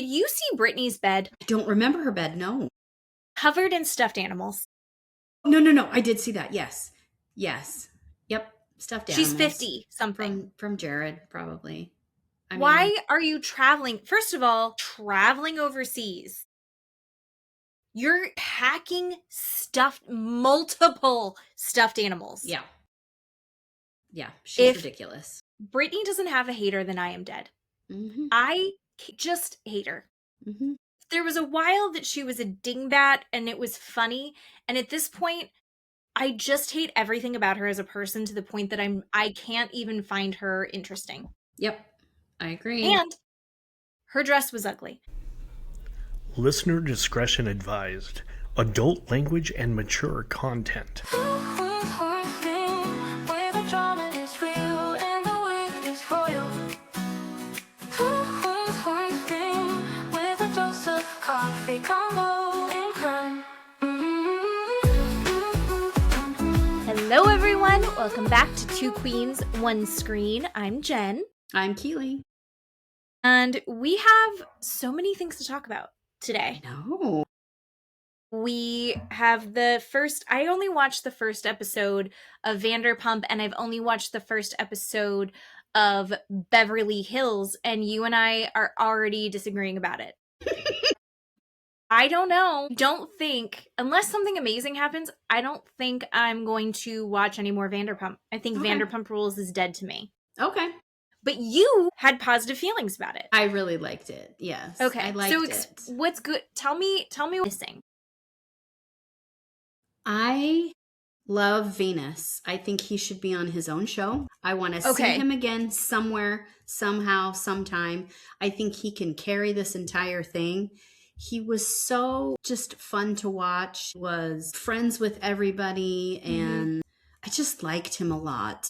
Did you see Brittany's bed? I don't remember her bed, no. Covered in stuffed animals. No. I did see that. Yes. Yep. Stuffed animals. She's 50 something. From Jared, probably. Why are you traveling? First of all, traveling overseas. You're packing multiple stuffed animals. Yeah. She's ridiculous. Brittany doesn't have a hater, then I am dead. Mm-hmm. I just hate her. Mm-hmm. There was a while that she was a dingbat and it was funny. And at this point, I just hate everything about her as a person to the point that I can't even find her interesting. Yep. I agree. And her dress was ugly. Listener discretion advised. Adult language and mature content. Hello everyone, welcome back to Two Queens, One Screen. I'm Jen. I'm Keeley. And we have so many things to talk about today. No. We have I only watched the first episode of Vanderpump, and I've only watched the first episode of Beverly Hills, and you and I are already disagreeing about it. I don't know. Unless something amazing happens, I don't think I'm going to watch any more Vanderpump. I think Vanderpump Rules is dead to me. Okay. But you had positive feelings about it. I really liked it. Yes. Okay. I liked it. What's good? Tell me what's missing. I love Venus. I think he should be on his own show. I want to see him again somewhere, somehow, sometime. I think he can carry this entire thing. He was so just fun to watch, was friends with everybody, and I just liked him a lot.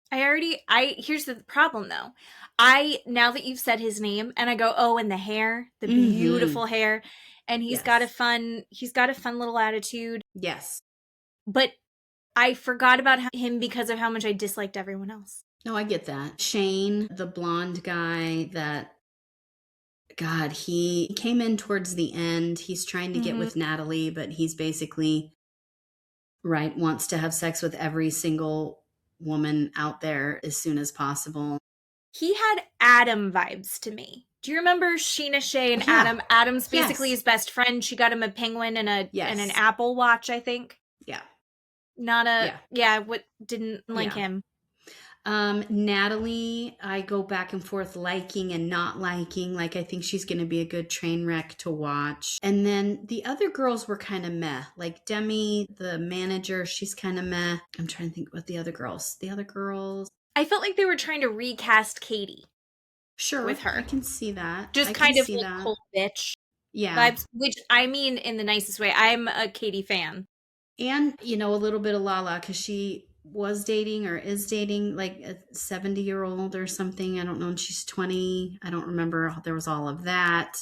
Here's the problem though. Now that you've said his name and I go, and the hair, the beautiful hair, and he's got a fun little attitude. Yes. But I forgot about him because of how much I disliked everyone else. No, I get that. Shane, the blonde guy he came in towards the end. He's trying to get with Natalie, but he's basically wants to have sex with every single woman out there as soon as possible. He had Adam vibes to me. Do you remember Sheena Shea and Adam? Adam's basically his best friend. She got him a penguin and an Apple Watch, I think. Yeah. Didn't like him. Natalie, I go back and forth liking and not liking. Like, I think she's going to be a good train wreck to watch. And then the other girls were kind of meh. Like Demi, the manager, she's kind of meh. I'm trying to think about the other girls. I felt like they were trying to recast Katie. Sure. With her. I can see that. Just kind of like cold bitch. Yeah. Vibes, which I mean in the nicest way. I'm a Katie fan. And, a little bit of Lala, because she was dating or is dating like a 70-year-old or something. I don't know. And she's 20. I don't remember. There was all of that.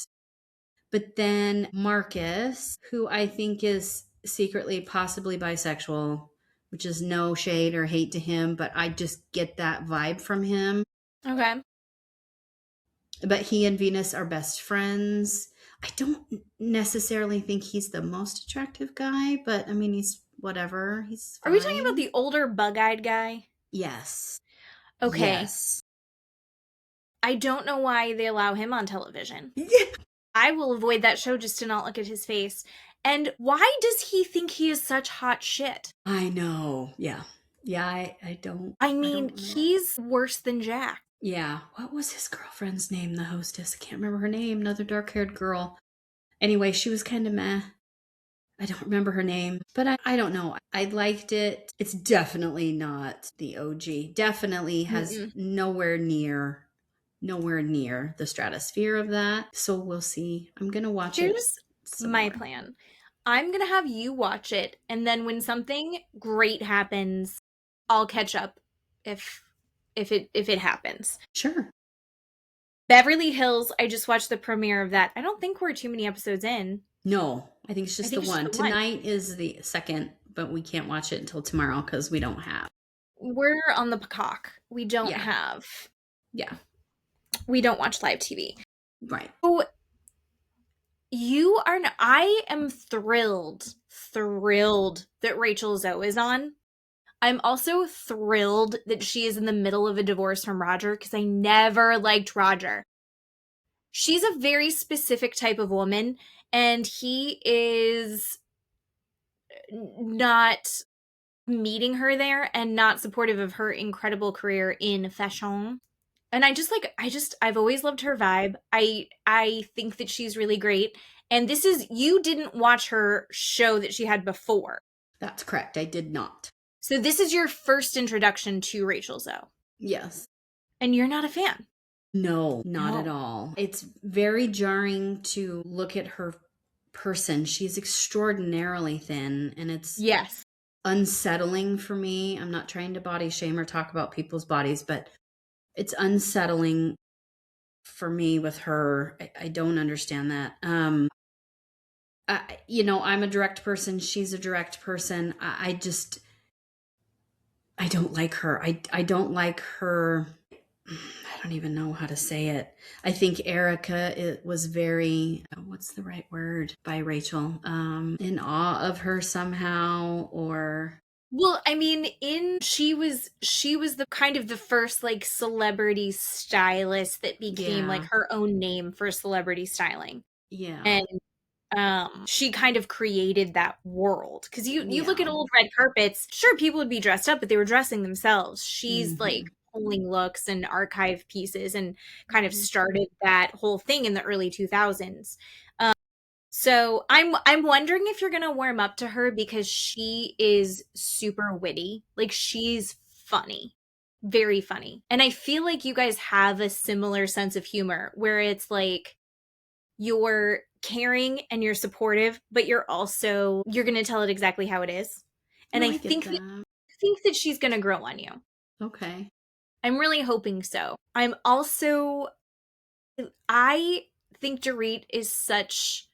But then Marcus, who I think is secretly possibly bisexual, which is no shade or hate to him, but I just get that vibe from him. Okay. But he and Venus are best friends. I don't necessarily think he's the most attractive guy, but I mean, he's whatever. He's fine. Are we talking about the older bug-eyed guy? Yes. Okay. Yes. I don't know why they allow him on television. Yeah. I will avoid that show just to not look at his face. And why does he think he is such hot shit? I know. Yeah. Yeah, I don't. I mean, he's worse than Jack. Yeah. What was his girlfriend's name, the hostess? I can't remember her name. Another dark-haired girl. Anyway, she was kind of meh. I don't remember her name, but I don't know. I liked it. It's definitely not the OG. Definitely has nowhere near the stratosphere of that. So we'll see. I'm going to watch it. Here's my plan. I'm going to have you watch it, and then when something great happens, I'll catch up if it happens. Sure. Beverly Hills, I just watched the premiere of that. I don't think we're too many episodes in. No, I think it's just the one. Tonight is the second, but we can't watch it until tomorrow because we don't have. We're on the Peacock. We don't have. Yeah. We don't watch live TV. Right. So I am thrilled that Rachel Zoe is on. I'm also thrilled that she is in the middle of a divorce from Roger because I never liked Roger. She's a very specific type of woman, and he is not meeting her there and not supportive of her incredible career in fashion. And I've always loved her vibe. I think that she's really great. And you didn't watch her show that she had before. That's correct. I did not. So this is your first introduction to Rachel Zoe. Yes. And you're not a fan. No, not at No. all. It's very jarring to look at her person. She's extraordinarily thin, and it's Yes. unsettling for me. I'm not trying to body shame or talk about people's bodies, but it's unsettling for me with her. I don't understand that. I'm a direct person. She's a direct person. I don't like her. I don't like her. I don't even know how to say it. I think Erica was very, what's the right word, by Rachel, in awe of her somehow, or Well, I mean, she was the kind of the first like celebrity stylist that became like yeah, her own name for celebrity styling. yeah, And she kind of created that world because you look at yeah. old red carpets, sure, people would be dressed up, but they were dressing themselves. She's like Hmm. pulling looks and archive pieces and kind of Hmm. started that whole thing in the early 2000s. So I'm wondering if you're gonna warm up to her because she is super witty. Like she's funny. Very funny. And I feel like you guys have a similar sense of humor where it's like you're caring and you're supportive, but you're gonna tell it exactly how it is. And No, I get that. I think that she's gonna grow on you. Okay. I'm really hoping so. I think Dorit is such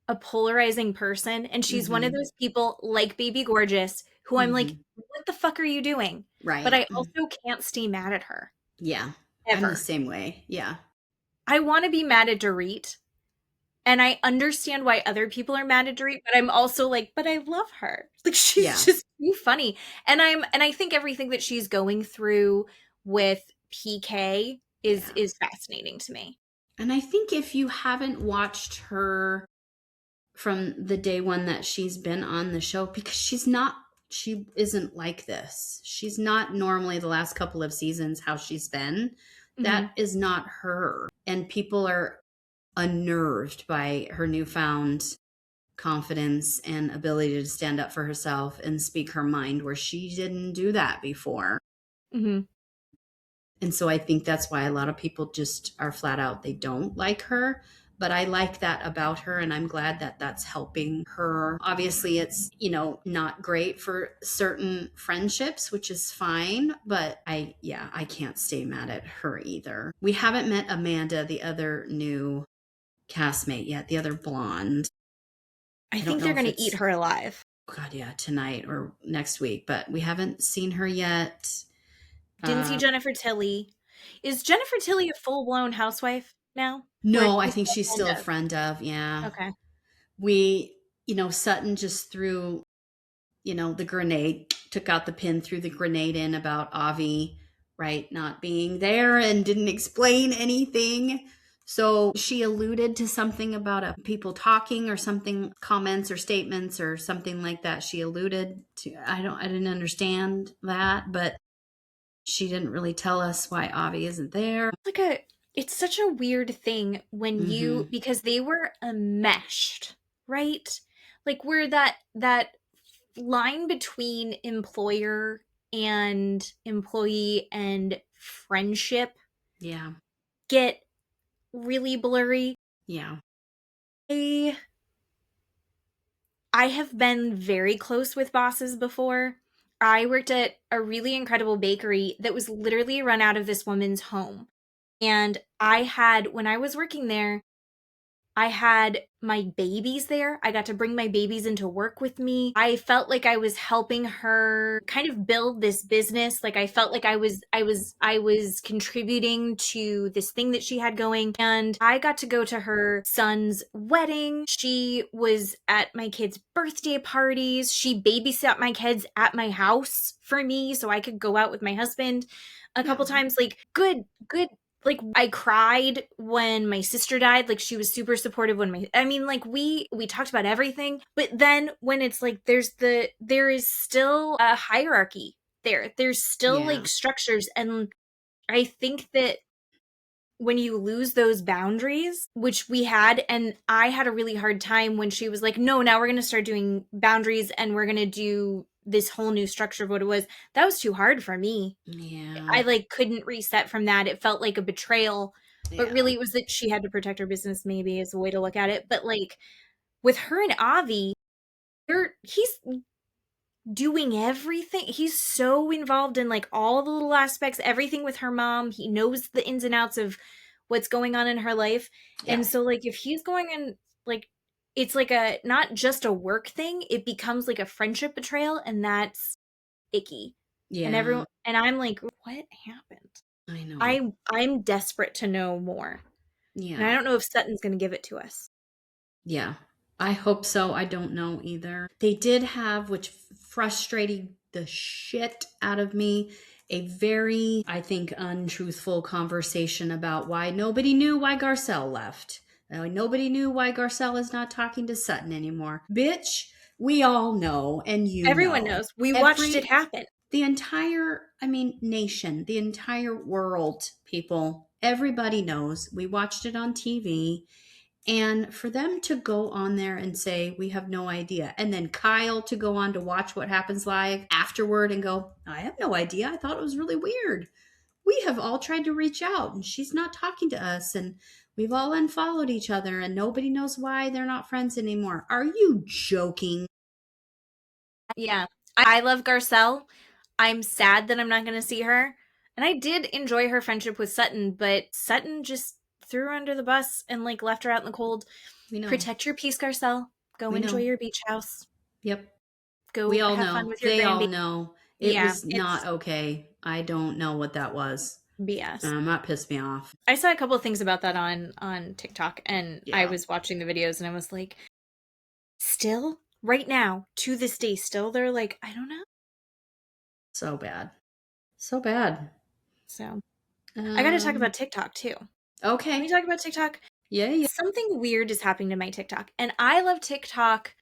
a polarizing person, and she's one of Hmm. those people like Baby Gorgeous who I'm like, Hmm. what the fuck are you doing? But Right. I also can't stay mad at her Yeah. I'm the ever. same way. Yeah. I want to be mad at Dorit, and I understand why other people are mad at Dorit, but I'm also like, but I love her. Like she's Yeah. just too funny. And I think everything that she's going through with PK Yeah. is fascinating to me. And I think if you haven't watched her from the day one that she's been on the show, because she isn't like this. She's not normally the last couple of seasons how she's been. That Mhm. is not her. And people are unnerved by her newfound confidence and ability to stand up for herself and speak her mind where she didn't do that before. Mhm. And so I think that's why a lot of people just are flat out, they don't like her. But I like that about her, and I'm glad that that's helping her. Obviously, it's, not great for certain friendships, which is fine. But I can't stay mad at her either. We haven't met Amanda, the other new castmate, yet, the other blonde. I I don't think know they're if going to eat it's, her alive. God, yeah, tonight or next week, but we haven't seen her yet. Didn't see Uh, Jennifer Tilly. Is Jennifer Tilly a full-blown housewife now? Or no, I is think she a she's friend still a of? friend of, yeah. Okay. We, Sutton just threw, the grenade, took out the pin, threw the grenade in about Avi, right, not being there and didn't explain anything. So she alluded to something about people talking or something, comments or statements or something like that. She alluded to, I didn't understand that, but she didn't really tell us why Avi isn't there. It's such a weird thing when Mm-hmm. because they were enmeshed, right? Like where that line between employer and employee and friendship Yeah. get really blurry. Yeah. I I have been very close with bosses before. I worked at a really incredible bakery that was literally run out of this woman's home. And when I was working there, I had my babies there. I got to bring my babies into work with me. I felt like I was helping her kind of build this business. Like I felt like I was contributing to this thing that she had going. And I got to go to her son's wedding. She was at my kids' birthday parties. She babysat my kids at my house for me so I could go out with my husband a couple times. Like good, like I cried when my sister died. Like she was super supportive when we talked about everything. But then when it's like there is still a hierarchy there. There's still like Yeah. structures, and I think that when you lose those boundaries, which we had, and I had a really hard time when she was like, no, now we're going to start doing boundaries and we're going to do this whole new structure of what it was. That was too hard for me. Yeah. I like couldn't reset from that. It felt like a betrayal, but Yeah. really it was that she had to protect her business, maybe is a way to look at it. But like with her and Avi, he's doing everything. He's so involved in like all the little aspects, everything with her mom. He knows the ins and outs of what's going on in her life. Yeah. And so like if he's going in like it's like a not just a work thing, it becomes like a friendship betrayal, and that's icky. And Yeah. everyone and I'm like, what happened? I know. I'm desperate to know more. And I Yeah. don't know if Sutton's going to give it to us. Yeah. I hope so. I don't know either. They did have, which frustrated the shit out of me, a very, I think, untruthful conversation about why nobody knew why Garcelle left. Nobody knew why Garcelle is not talking to Sutton anymore. Bitch, we all know, and you Everyone know. knows. We watched it Every, happen. the entire, nation, the entire world, people, everybody knows. We watched it on TV. And for them to go on there and say, we have no idea. And then Kyle to go on to watch what happens live afterward and go, I have no idea. I thought it was really weird. We have all tried to reach out and she's not talking to us. And we've all unfollowed each other and nobody knows why they're not friends anymore. Are you joking? Yeah. I love Garcelle. I'm sad that I'm not going to see her. And I did enjoy her friendship with Sutton, but Sutton just threw her under the bus and like left her out in the cold. We know. Protect your peace, Garcelle. Go We enjoy know. your beach house. Yep. We Go all have fun know. with your They all grandbaby. know. It Yeah, was it's not okay. I don't know what that was. BS. That pissed me off. I saw a couple of things about that on TikTok, and I Yeah. was watching the videos and I was like, still right now to this day still they're like, I don't know. So bad. So bad. So I got to talk Um, about TikTok too. Can we okay. talk about TikTok? Yeah, yeah. Something weird is happening to my TikTok, and I love TikTok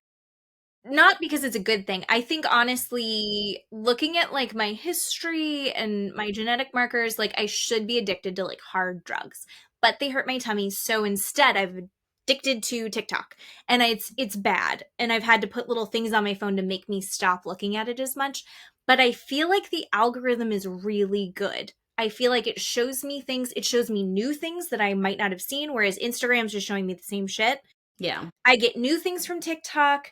not because it's a good thing. I think honestly, looking at like my history and my genetic markers, like I should be addicted to like hard drugs, but they hurt my tummy. So instead, I've addicted to TikTok, and it's bad. And I've had to put little things on my phone to make me stop looking at it as much. But I feel like the algorithm is really good. I feel like it shows me things. It shows me new things that I might not have seen, whereas Instagram's just showing me the same shit. Yeah. I get new things from TikTok.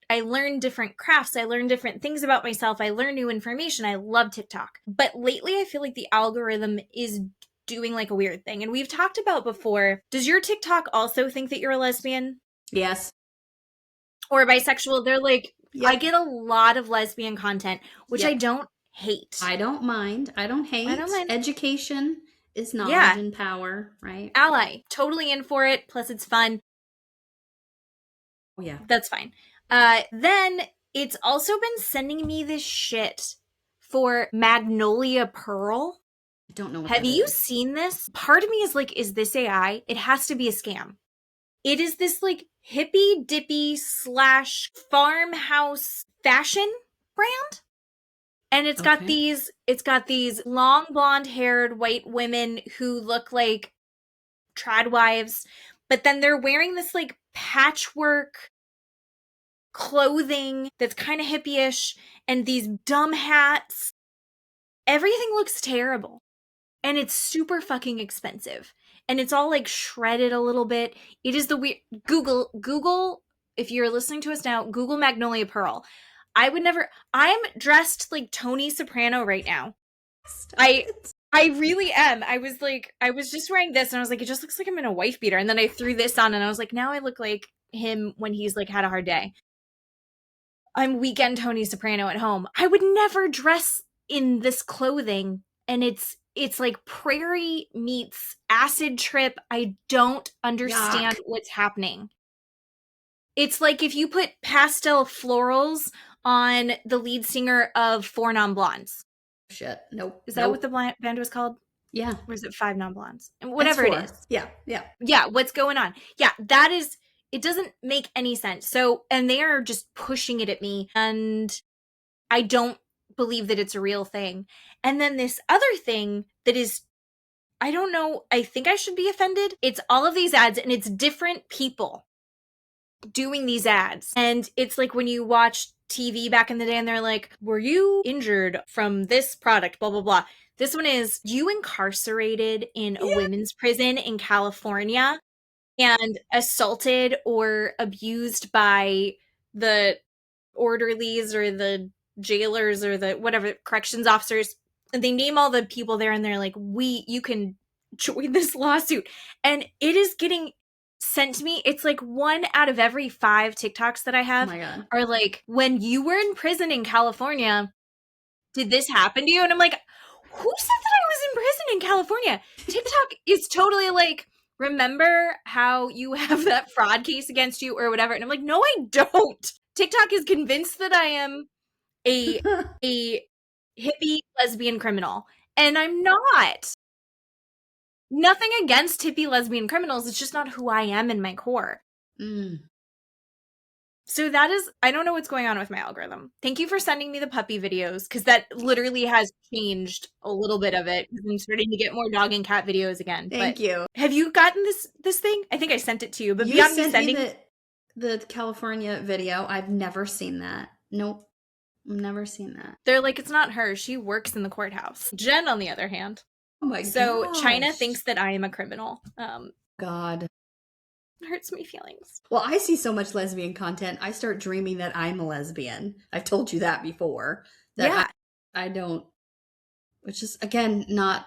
I learn different crafts. I learn different things about myself. I learn new information. I love TikTok. But lately, I feel like the algorithm is doing like a weird thing. And we've talked about before. Does your TikTok also think that you're a lesbian Yes. or bisexual? They're like, I Yep. get a lot of lesbian content, which I Yep. don't hate. I don't mind. I don't I hate. don't mind. Education is knowledge Yeah, and power, right? ally. Totally in for it. Plus, it's fun. Oh, yeah. That's fine. Then it's also been sending me this shit for Magnolia Pearl. I don't know what Have that you is. seen this? Part of me is like, is this AI? It has to be a scam. It is this like hippy dippy slash farmhouse fashion brand. And Okay. it's got these long blonde haired white women who look like trad wives, but then they're wearing this like patchwork clothing that's kind of hippie-ish and these dumb hats. Everything looks terrible. And it's super fucking expensive. And it's all like shredded a little bit. It is the weird Google if you're listening to us now, Google Magnolia Pearl. I would never I'm dressed like Tony Soprano right now. Stop I it. I really am. I was just wearing this and I was like, it just looks like I'm in a wife beater. And then I threw this on and I was like, now I look like him when he's like had a hard day. I'm weekend Tony Soprano at home. I would never dress in this clothing. And it's like prairie meets acid trip. I don't understand Yuck. what's happening. It's like if you put pastel florals on the lead singer of Four Non Blondes. Shit. Nope. Is that what the band was called? Yeah. Or is it Five Non Blondes? And That's whatever it 4. is. Yeah. Yeah. Yeah, what's going on? Yeah, that is, it doesn't make any sense. So, and they are just pushing it at me, and I don't believe that it's a real thing. And then this other thing that is, I don't know, I think I should be offended. It's all of these ads, and it's different people doing these ads. And it's like when you watch TV back in the day and they're like, were you injured from this product? Blah, blah, blah. This one is, you incarcerated in a women's prison in California and assaulted or abused by the orderlies or the jailers or the whatever corrections officers. And they name all the people there and they're like, you can join this lawsuit. And it is getting sent to me. It's like 1 out of every 5 TikToks that I have are like, when you were in prison in California, did this happen to you? And I'm like, who said that I was in prison in California? TikTok is totally like, remember how you have that fraud case against you or whatever? And I'm like, no, I don't. TikTok is convinced that I am a hippie lesbian criminal. And I'm not. Nothing against hippie lesbian criminals. It's just not who I am in my core. So that is, I don't know what's going on with my algorithm. Thank you for sending me the puppy videos, because that literally has changed a little bit of it. I'm starting to get more dog and cat videos again. Thank you. Have you gotten this thing? I think I sent it to you. But you beyond sent me sending me the California video. I've never seen that. Nope. I've never seen that. They're like, it's not her. She works in the courthouse. Jen, on the other hand. Oh my god. So China thinks that I am a criminal. God. Hurts me feelings. Well, I see so much lesbian content, I start dreaming that I'm a lesbian. I've told you that before. That I don't, which is, again, not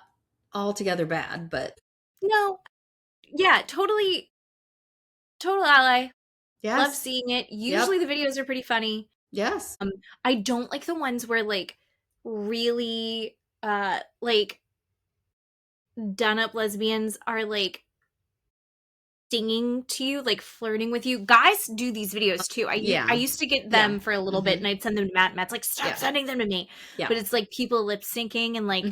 altogether bad, but. No. Yeah, totally. Total ally. Yes. Love seeing it. Usually the videos are pretty funny. Yes. I don't like the ones where like really like done up lesbians are like singing to you, like flirting with you. Guys do these videos too. I used to get them for a little bit, and I'd send them to Matt. Matt's like, stop sending them to me. Yeah. But it's like people lip syncing and like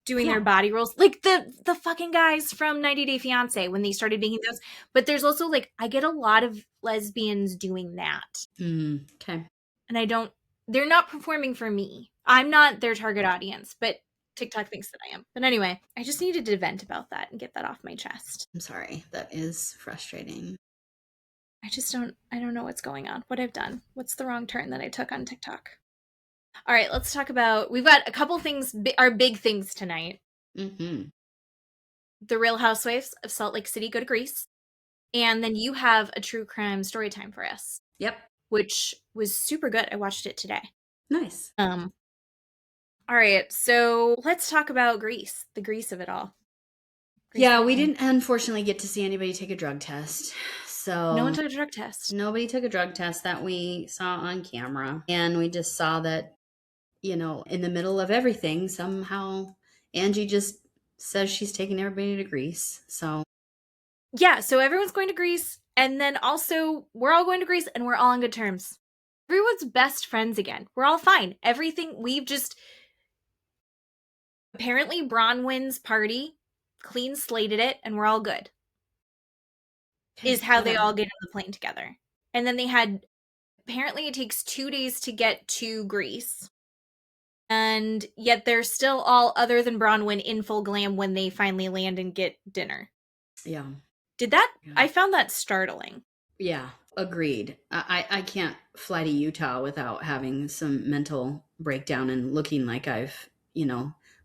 doing their body rolls, like the fucking guys from 90 Day Fiance when they started making those. But there's also like, I get a lot of lesbians doing that. Okay. And they're not performing for me. I'm not their target audience, but TikTok thinks that I am. But anyway, I just needed to vent about that and get that off my chest. I'm sorry. That is frustrating. I don't know what's going on, what I've done. What's the wrong turn that I took on TikTok? All right, let's talk about, we've got a couple things, our big things tonight. The Real Housewives of Salt Lake City go to Greece. And then you have a true crime story time for us. Yep. Which was super good. I watched it today. Nice. All right, so let's talk about Greece, the Greece of it all. We didn't unfortunately get to see anybody take a drug test. So no one took a drug test. Nobody took a drug test that we saw on camera. And we just saw that, in the middle of everything, somehow Angie just says she's taking everybody to Greece. So yeah, so everyone's going to Greece. And then also we're all going to Greece and we're all on good terms. Everyone's best friends again. We're all fine. Everything, we've just... Apparently, Bronwyn's party clean slated it, and we're all good. Is how they all get on the plane together. And then they had, apparently it takes 2 days to get to Greece. And yet they're still all, other than Bronwyn, in full glam when they finally land and get dinner. Yeah. I found that startling. Yeah, agreed. I can't fly to Utah without having some mental breakdown and looking like I've,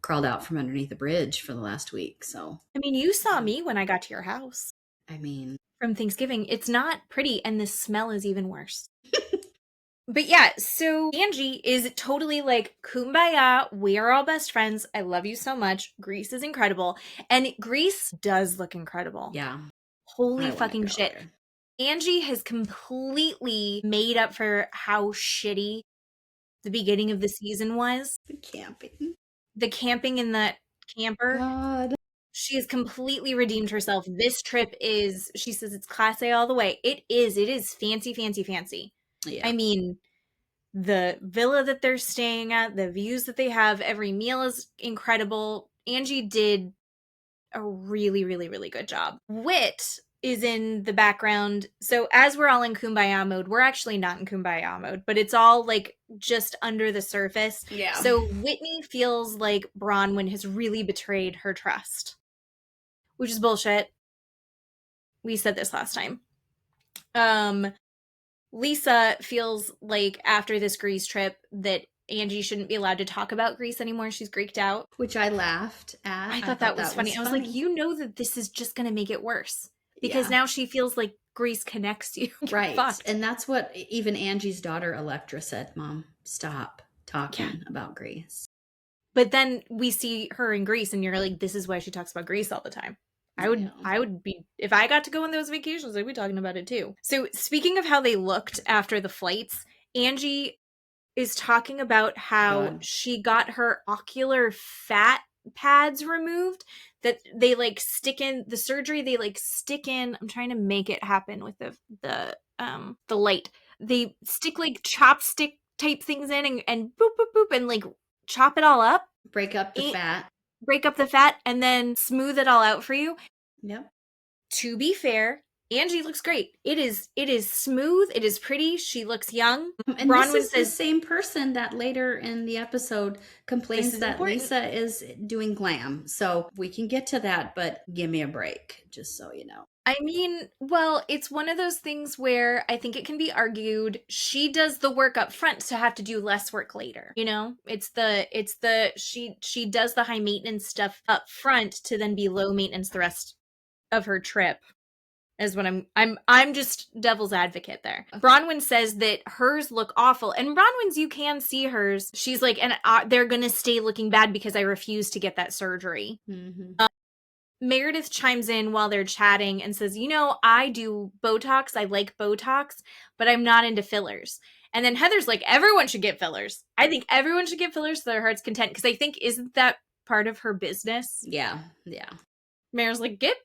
crawled out from underneath the bridge for the last week. So I mean, you saw me when I got to your house. I mean, from Thanksgiving. It's not pretty, and the smell is even worse. But yeah, so Angie is totally like, kumbaya, we are all best friends. I love you so much. Grease is incredible. And Grease does look incredible. Yeah. Holy I wanna fucking go shit. there. Angie has completely made up for how shitty the beginning of the season was. The camping. The camping in that camper. God. She has completely redeemed herself. This trip is, she says it's class A all the way. It is. It is fancy, fancy, fancy. Yeah. I mean, the villa that they're staying at, the views that they have, every meal is incredible. Angie did a really, really, really good job. Whit is in the background. So as we're all in kumbaya mode, we're actually not in kumbaya mode, but it's all like just under the surface. Yeah. So Whitney feels like Bronwyn has really betrayed her trust, which is bullshit. We said this last time. Lisa feels like after this Greece trip that Angie shouldn't be allowed to talk about Greece anymore. She's Greeked out. Which I laughed at. I thought that was funny. I was like, you know that this is just going to make it worse. Because now she feels like Greece connects you. Right. Fucked. And that's what even Angie's daughter, Electra, said, Mom, stop talking about Greece. But then we see her in Greece and you're like, this is why she talks about Greece all the time. I would be, if I got to go on those vacations, I'd be talking about it too. So speaking of how they looked after the flights, Angie is talking about how she got her ocular fat pads removed, that they like stick in the surgery. They like stick in, I'm trying to make it happen with the light. They stick like chopstick type things in and boop, boop, boop, and like chop it all up. Break up the fat. Break up the fat and then smooth it all out for you. Yep. To be fair, Angie looks great. It is smooth. It is pretty. She looks young. And Bronwyn this is the same person that later in the episode complains that Lisa is doing glam. So we can get to that, but give me a break, just so you know. I mean, well, it's one of those things where I think it can be argued she does the work up front to have to do less work later. You know, she does the high maintenance stuff up front to then be low maintenance the rest of her trip. Is what I'm just devil's advocate there. Bronwyn says that hers look awful, and Bronwyn's, you can see hers. She's like, and they're gonna stay looking bad because I refuse to get that surgery. Mm-hmm. Meredith chimes in while they're chatting and says, you know, I do Botox. I like Botox, but I'm not into fillers. And then Heather's like, everyone should get fillers. I think everyone should get fillers to their heart's content, because I think, isn't that part of her business? Yeah, yeah. Mayor's like, get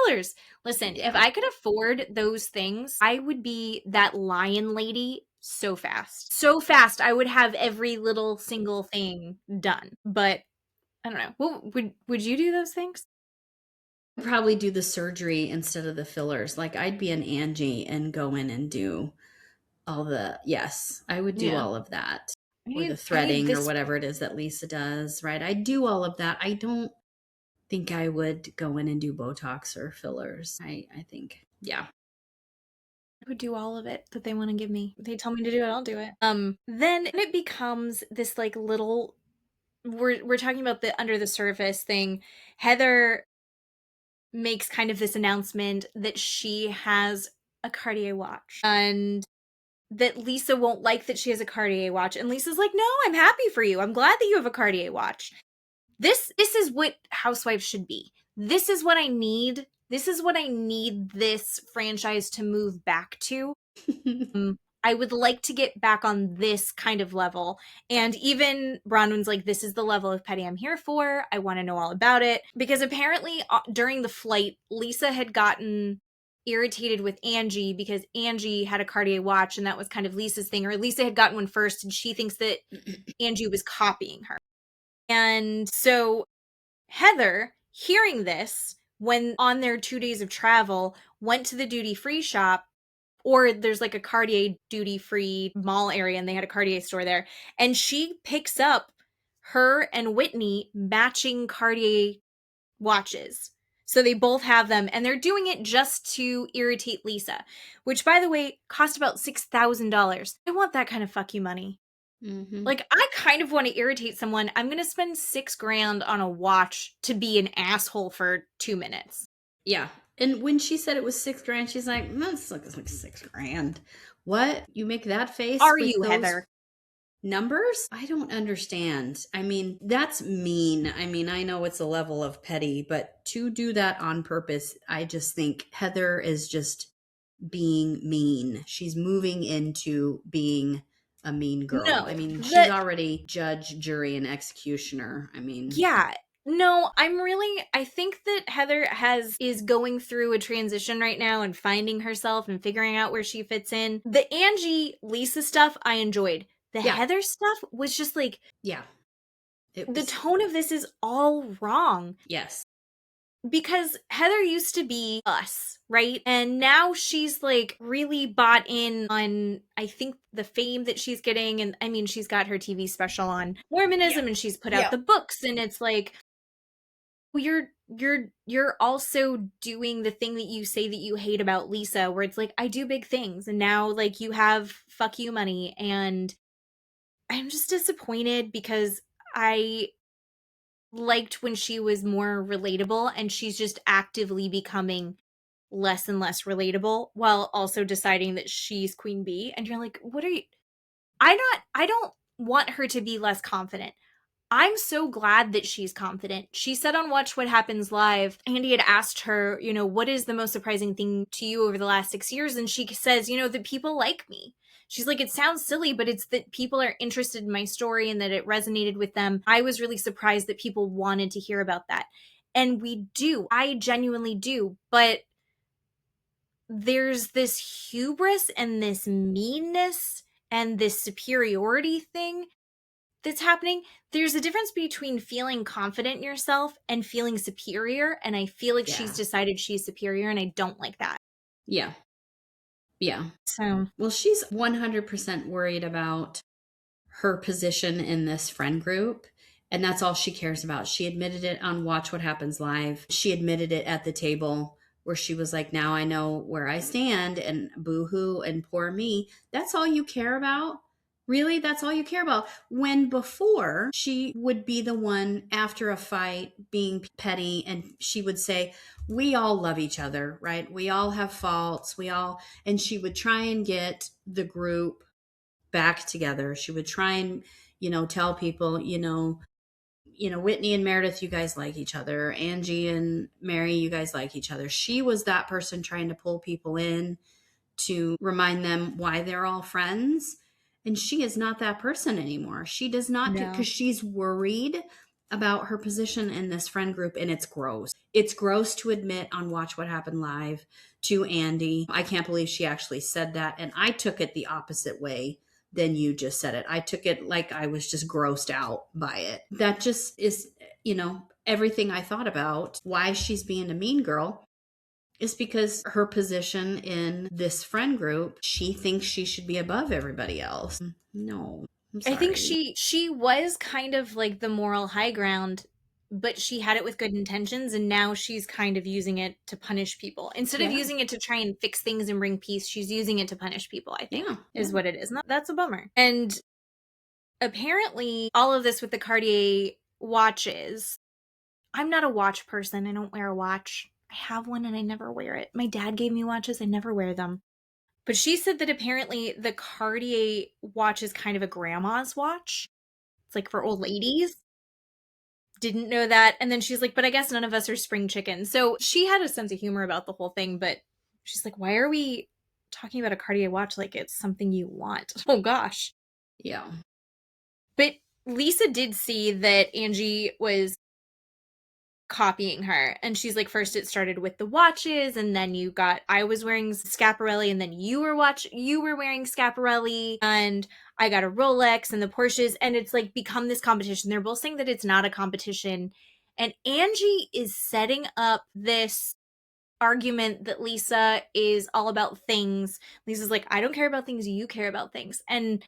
fillers. Listen, if I could afford those things, I would be that lion lady so fast. So fast, I would have every little single thing done. But I don't know. Well, would you do those things? I'd probably do the surgery instead of the fillers. Like, I'd be an Angie and go in and do all the, yes, I would do all of that. Or the threading or whatever it is that Lisa does, right? I do all of that. I don't think I would go in and do Botox or fillers. I think, yeah. I would do all of it that they want to give me. If they tell me to do it, I'll do it. Then it becomes this like little, we're talking about the under the surface thing. Heather makes kind of this announcement that she has a Cartier watch, and that Lisa won't like that she has a Cartier watch. And Lisa's like, no, I'm happy for you. I'm glad that you have a Cartier watch. This is what Housewives should be. This is what I need. This is what I need this franchise to move back to. I would like to get back on this kind of level. And even Bronwyn's like, this is the level of petty I'm here for. I want to know all about it. Because apparently during the flight, Lisa had gotten irritated with Angie because Angie had a Cartier watch, and that was kind of Lisa's thing. Or Lisa had gotten one first, and she thinks that Angie was copying her. And so Heather, hearing this, when on their 2 days of travel, went to the duty-free shop, or there's like a Cartier duty-free mall area, and they had a Cartier store there, and she picks up her and Whitney matching Cartier watches. So they both have them, and they're doing it just to irritate Lisa, which, by the way, cost about $6,000. I want that kind of fuck you money. Mm-hmm. Like, I kind of want to irritate someone. I'm going to spend $6,000 on a watch to be an asshole for 2 minutes. Yeah. And when she said it was $6,000, she's like, no, it's like $6,000. What? You make that face Are with you, those Heather? numbers? I don't understand. I mean, that's mean. I mean, I know it's a level of petty, but to do that on purpose, I just think Heather is just being mean. She's moving into being a mean girl. I No. mean, she's That already judge, jury, and executioner. I mean, Yeah. No, I think that Heather is going through a transition right now and finding herself and figuring out where she fits in. The Angie Lisa stuff I enjoyed. The yeah, Heather stuff was just like, yeah. It the was, tone of this is all wrong. yes. Because Heather used to be us, right? And now she's like really bought in on, I think, the fame that she's getting. And I mean, she's got her TV special on Yeah. Mormonism and she's put out Yeah. the books. And it's like, you're also doing the thing that you say that you hate about Lisa, where it's like, I do big things. And now, like, you have fuck you money. And I'm just disappointed because I liked when she was more relatable, and she's just actively becoming less and less relatable while also deciding that she's queen bee. And you're like, what are you? I don't want her to be less confident. I'm so glad that she's confident. She said on Watch What Happens Live, Andy had asked her, what is the most surprising thing to you over the last 6 years? And she says, that people like me. She's like, it sounds silly, but it's that people are interested in my story and that it resonated with them. I was really surprised that people wanted to hear about that. And we do. I genuinely do. But there's this hubris and this meanness and this superiority thing that's happening. There's a difference between feeling confident in yourself and feeling superior. And I feel like she's Yeah. decided she's superior, and I don't like that. Yeah. Yeah. So, Well, she's 100% worried about her position in this friend group. And that's all she cares about. She admitted it on Watch What Happens Live. She admitted it at the table where she was like, now I know where I stand and boo hoo and poor me. That's all you care about? Really? That's all you care about? When before she would be the one after a fight being petty and she would say, we all love each other, right? We all have faults. And she would try and get the group back together. She would try and, tell people, Whitney and Meredith, you guys like each other. Angie and Mary, you guys like each other. She was that person trying to pull people in to remind them why they're all friends. And she is not that person anymore. She does not do, no. because she's worried about her position in this friend group, and it's gross. It's gross to admit on Watch What Happened Live to Andy. I can't believe she actually said that. And I took it the opposite way than you just said it. I took it like I was just grossed out by it. That just is, everything I thought about why she's being a mean girl is because her position in this friend group, she thinks she should be above everybody else. No, I'm sorry. I think she was kind of like the moral high ground, but she had it with good intentions, and now she's kind of using it to punish people. Instead of using it to try and fix things and bring peace, she's using it to punish people, I think, is what it is. That's a bummer. And apparently all of this with the Cartier watches, I'm not a watch person. I don't wear a watch. I have one and I never wear it. My dad gave me watches. I never wear them. But she said that apparently the Cartier watch is kind of a grandma's watch. It's like for old ladies. Didn't know that. And then she's like, but I guess none of us are spring chickens. So she had a sense of humor about the whole thing. But she's like, why are we talking about a Cartier watch like it's something you want? Oh, gosh. Yeah. But Lisa did see that Angie was copying her, and she's like, first it started with the watches, and then I was wearing Schiaparelli, and then you were wearing Schiaparelli, and I got a Rolex and the Porsches, and it's like become this competition. They're both saying that it's not a competition, and Angie is setting up this argument that Lisa is all about things. Lisa's like, I don't care about things, you care about things. And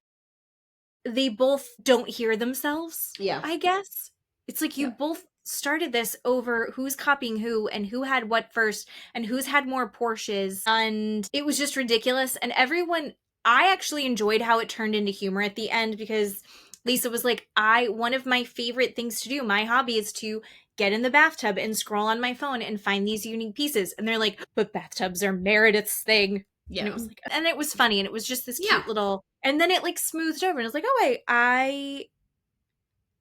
they both don't hear themselves, I guess. It's like you both started this over who's copying who and who had what first and who's had more Porsches. And it was just ridiculous. And I actually enjoyed how it turned into humor at the end, because Lisa was like, one of my favorite things to do, my hobby is to get in the bathtub and scroll on my phone and find these unique pieces. And they're like, but bathtubs are Meredith's thing. Yeah. And it was like, and it was funny. And it was just this cute Yeah. little, and then it like smoothed over. And I was like, oh, wait, I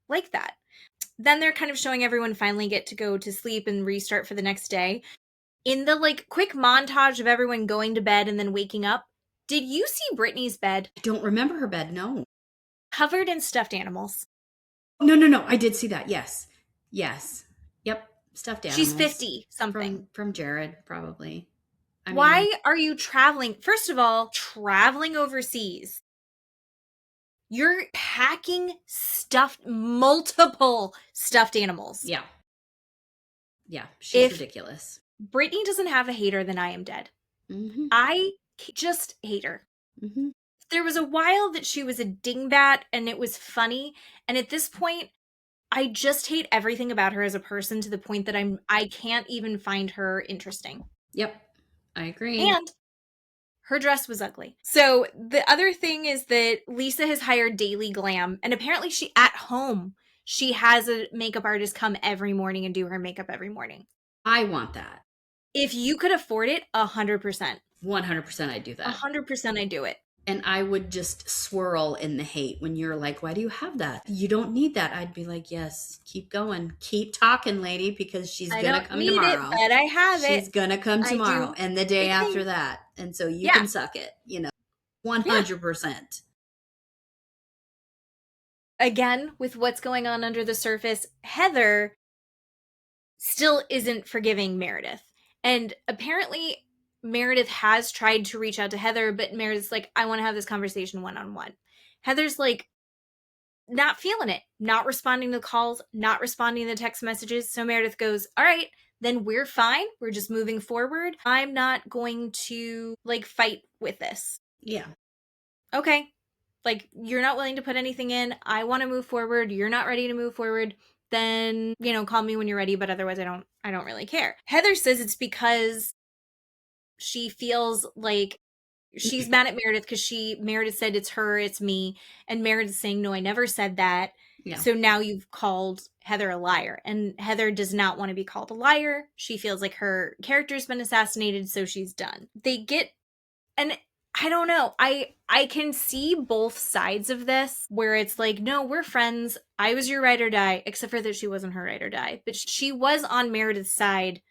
like that. Then they're kind of showing everyone finally get to go to sleep and restart for the next day. In the like quick montage of everyone going to bed and then waking up, did you see Brittany's bed? I don't remember her bed. No. Covered in stuffed animals. No. I did see that. Yes. Yep. Stuffed animals. She's 50 something. From Jared, probably. Why are you traveling? First of all, traveling overseas. You're packing multiple stuffed animals. Yeah. She's ridiculous. Brittany doesn't have a hater, then I am dead. Mm-hmm. I just hate her. Mm-hmm. There was a while that she was a dingbat and it was funny. And at this point, I just hate everything about her as a person to the point that I can't even find her interesting. Yep. I agree. And her dress was ugly. So the other thing is that Lisa has hired daily glam, and apparently at home, she has a makeup artist come every morning and do her makeup every morning. I want that. If you could afford it, 100%. 100% I'd do that. 100% I'd do it. And I would just swirl in the hate when you're like, why do you have that? You don't need that. I'd be like, yes, keep going. Keep talking, lady, because she's going to come tomorrow. It, but I have it. She's going to come tomorrow and the day after that. And so you can suck it, 100%. Yeah. Again, with what's going on under the surface, Heather still isn't forgiving Meredith. And apparently Meredith has tried to reach out to Heather, but Meredith's like, I want to have this conversation one-on-one. Heather's like, not feeling it, not responding to calls, not responding to text messages. So Meredith goes, all right, then we're fine. We're just moving forward. I'm not going to fight with this. Yeah. Okay. You're not willing to put anything in. I want to move forward. You're not ready to move forward. Then, call me when you're ready. But otherwise, I don't really care. Heather says it's because she feels like she's mad at Meredith because Meredith said it's her, it's me. And Meredith's saying, no, I never said that. Yeah. So now you've called Heather a liar. And Heather does not want to be called a liar. She feels like her character's been assassinated, so she's done. And I don't know. I can see both sides of this where it's like, no, we're friends. I was your ride or die, except for that she wasn't her ride or die. But she was on Meredith's side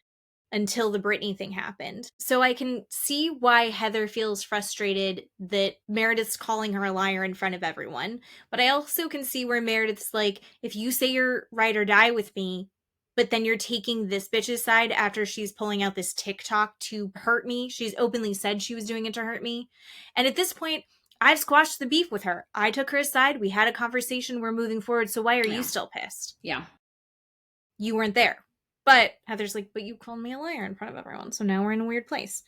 until the Brittany thing happened. So I can see why Heather feels frustrated that Meredith's calling her a liar in front of everyone. But I also can see where Meredith's like, if you say you're ride or die with me, but then you're taking this bitch's side after she's pulling out this TikTok to hurt me. She's openly said she was doing it to hurt me. And at this point, I've squashed the beef with her. I took her aside. We had a conversation. We're moving forward. So why are you still pissed? Yeah. You weren't there. But Heather's like, but you called me a liar in front of everyone. So now we're in a weird place.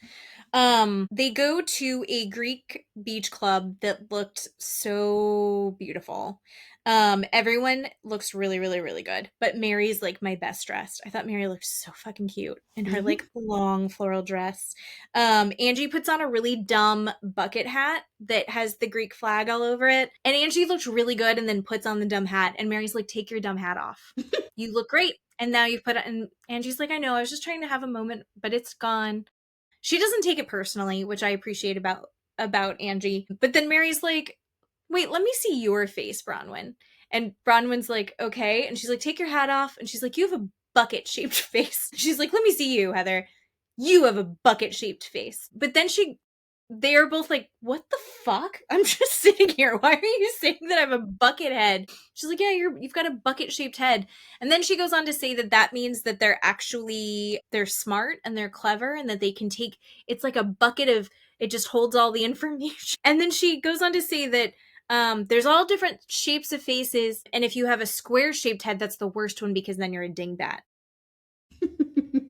They go to a Greek beach club that looked so beautiful. Everyone looks really, really, really good. But Mary's my best dressed. I thought Mary looked so fucking cute in her long floral dress. Angie puts on a really dumb bucket hat that has the Greek flag all over it. And Angie looked really good and then puts on the dumb hat. And Mary's like, take your dumb hat off. You look great. And now you've put it, and Angie's like, I know, I was just trying to have a moment, but it's gone. She doesn't take it personally, which I appreciate about Angie. But then Mary's like, wait, let me see your face, Bronwyn. And Bronwyn's like, okay. And she's like, take your hat off. And she's like, you have a bucket-shaped face. She's like, let me see you, Heather. You have a bucket-shaped face. But then they are both like, what the fuck? I'm just sitting here. Why are you saying that I have a bucket head? She's like, yeah, you've got a bucket-shaped head. And then she goes on to say that means that they're smart and they're clever and that they can take, it's like a bucket of, it just holds all the information. And then she goes on to say that there's all different shapes of faces. And if you have a square-shaped head, that's the worst one because then you're a dingbat.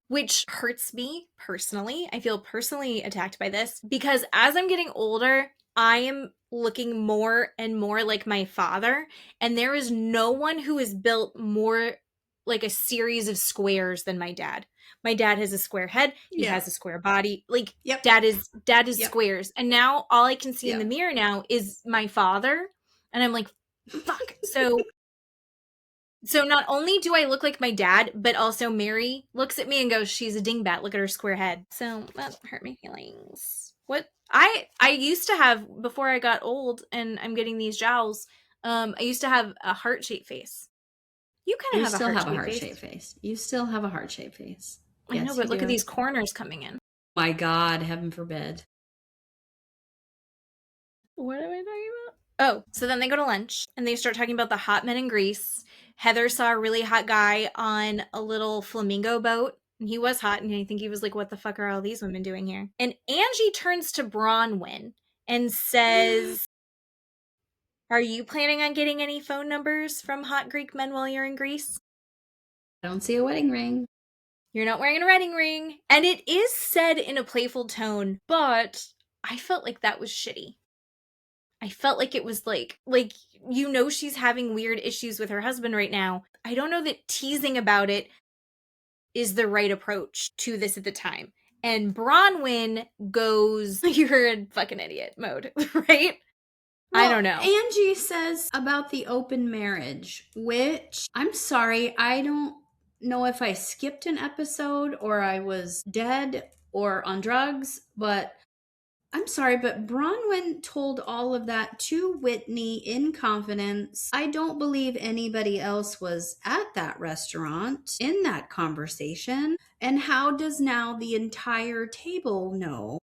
Which hurts me personally. I feel personally attacked by this because as I'm getting older, I am looking more and more like my father. And there is no one who is built more like a series of squares than my dad. My dad has a square head. He has a square body. Dad is squares. And now all I can see in the mirror now is my father. And I'm like, fuck. So So not only do I look like my dad, but also Mary looks at me and goes, "She's a dingbat. Look at her square head." So that hurt my feelings. What I used to have before I got old and I'm getting these jowls. I used to have a heart shaped face. You kind of You have a still heart have a shaped heart-shaped face. face. You still have a heart-shaped face. I know, Yes, you but look at do. these corners coming in. My God, heaven forbid. What am I talking about? Oh, so then they go to lunch and they start talking about the hot men in Greece. Heather saw a really hot guy on a little flamingo boat. And he was hot, and I think he was like, "What the fuck are all these women doing here?" And Angie turns to Bronwyn and says, "Are you planning on getting any phone numbers from hot Greek men while you're in Greece? I don't see a wedding ring. You're not wearing a wedding ring." And it is said in a playful tone, but I felt like that was shitty. I felt like it was like she's having weird issues with her husband right now. I don't know that teasing about it is the right approach to this at the time. And Bronwyn goes, "You're a fucking idiot" mode, right? I Well, don't know. Angie says about the open marriage, which I'm sorry, I don't know if I skipped an episode or I was dead or on drugs, but I'm sorry, but Bronwyn told all of that to Whitney in confidence. I don't believe anybody else was at that restaurant in that conversation. And how does now the entire table know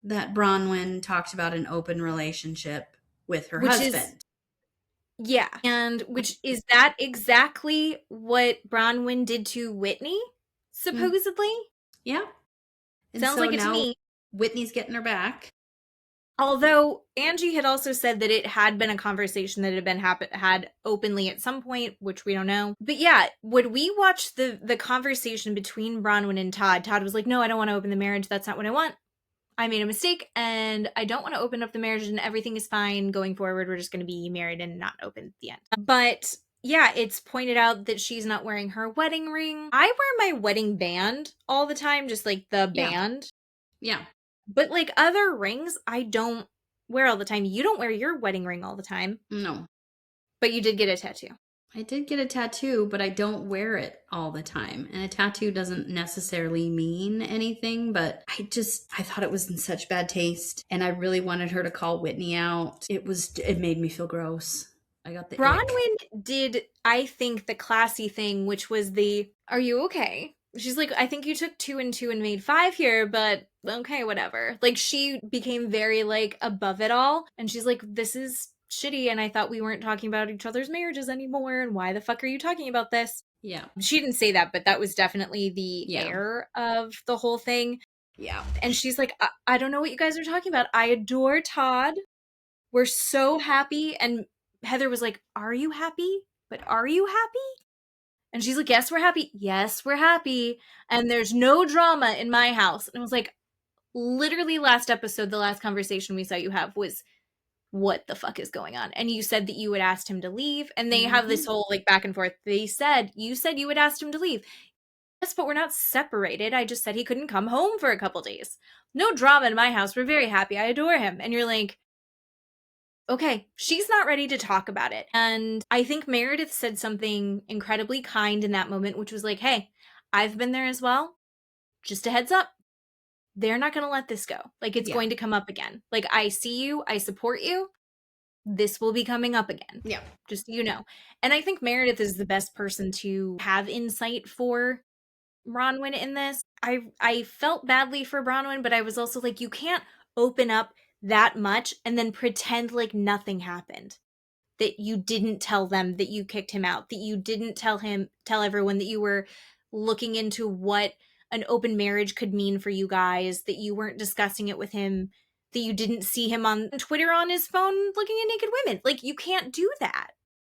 that Bronwyn talked about an open relationship with her Which is, husband? yeah. And which is that exactly what Bronwyn did to Whitney, Hmm. supposedly? Yeah. And Sounds so like it to now me. Whitney's getting her back. Although Angie had also said that it had been a conversation that had been had openly at some point, which we don't know. But yeah, would we watch the conversation between Bronwyn and Todd? Todd was like, "No, I don't want to open the marriage. That's not what I want. I made a mistake, and I don't want to open up the marriage, and everything is fine going forward. We're just going to be married and not open at the end." But yeah, it's pointed out that she's not wearing her wedding ring. I wear my wedding band all the time, just like the Yeah. band. Yeah. But like other rings, I don't wear all the time. You don't wear your wedding ring all the time, No. but you did get a tattoo. I did get a tattoo, but I don't wear it all the time. And a tattoo doesn't necessarily mean anything, but I thought it was in such bad taste. And I really wanted her to call Whitney out. It made me feel gross. I got the ick. Bronwyn did, I think, the classy thing, which was the, "Are you okay?" She's like, "I think you took two and two and made five here, but okay, whatever." Like, she became very, like, above it all. And she's like, "This is shitty, and I thought we weren't talking about each other's marriages anymore, and why the fuck are you talking about this?" Yeah. She didn't say that, but that was definitely the Yeah. air of the whole thing. Yeah. And she's like, I don't know what you guys are talking about. I adore Todd. We're so happy." And Heather was like, "Are you happy? But are you happy?" And she's like, "Yes, we're happy. Yes, we're happy. And there's no drama in my house." And I was like, literally last episode, the last conversation we saw you have was, "What the fuck is going on?" And you said that you had asked him to leave. And they have this Mhm. whole like back and forth. You said you had asked him to leave. "Yes, but we're not separated. I just said he couldn't come home for a couple days. No drama in my house. We're very happy. I adore him." And you're like, okay, she's not ready to talk about it. And I think Meredith said something incredibly kind in that moment, which was like, "Hey, I've been there as well. Just a heads up. They're not going to let this go. Like, it's Yeah. going to come up again. Like, I see you. I support you. This will be coming up again. Yeah. Just so you know." And I think Meredith is the best person to have insight for Bronwyn in this. I felt badly for Bronwyn, but I was also like, you can't open up that much and then pretend like nothing happened. That you didn't tell them that you kicked him out, that you didn't tell everyone that you were looking into what an open marriage could mean for you guys, that you weren't discussing it with him, that you didn't see him on Twitter on his phone looking at naked women. Like, you can't do that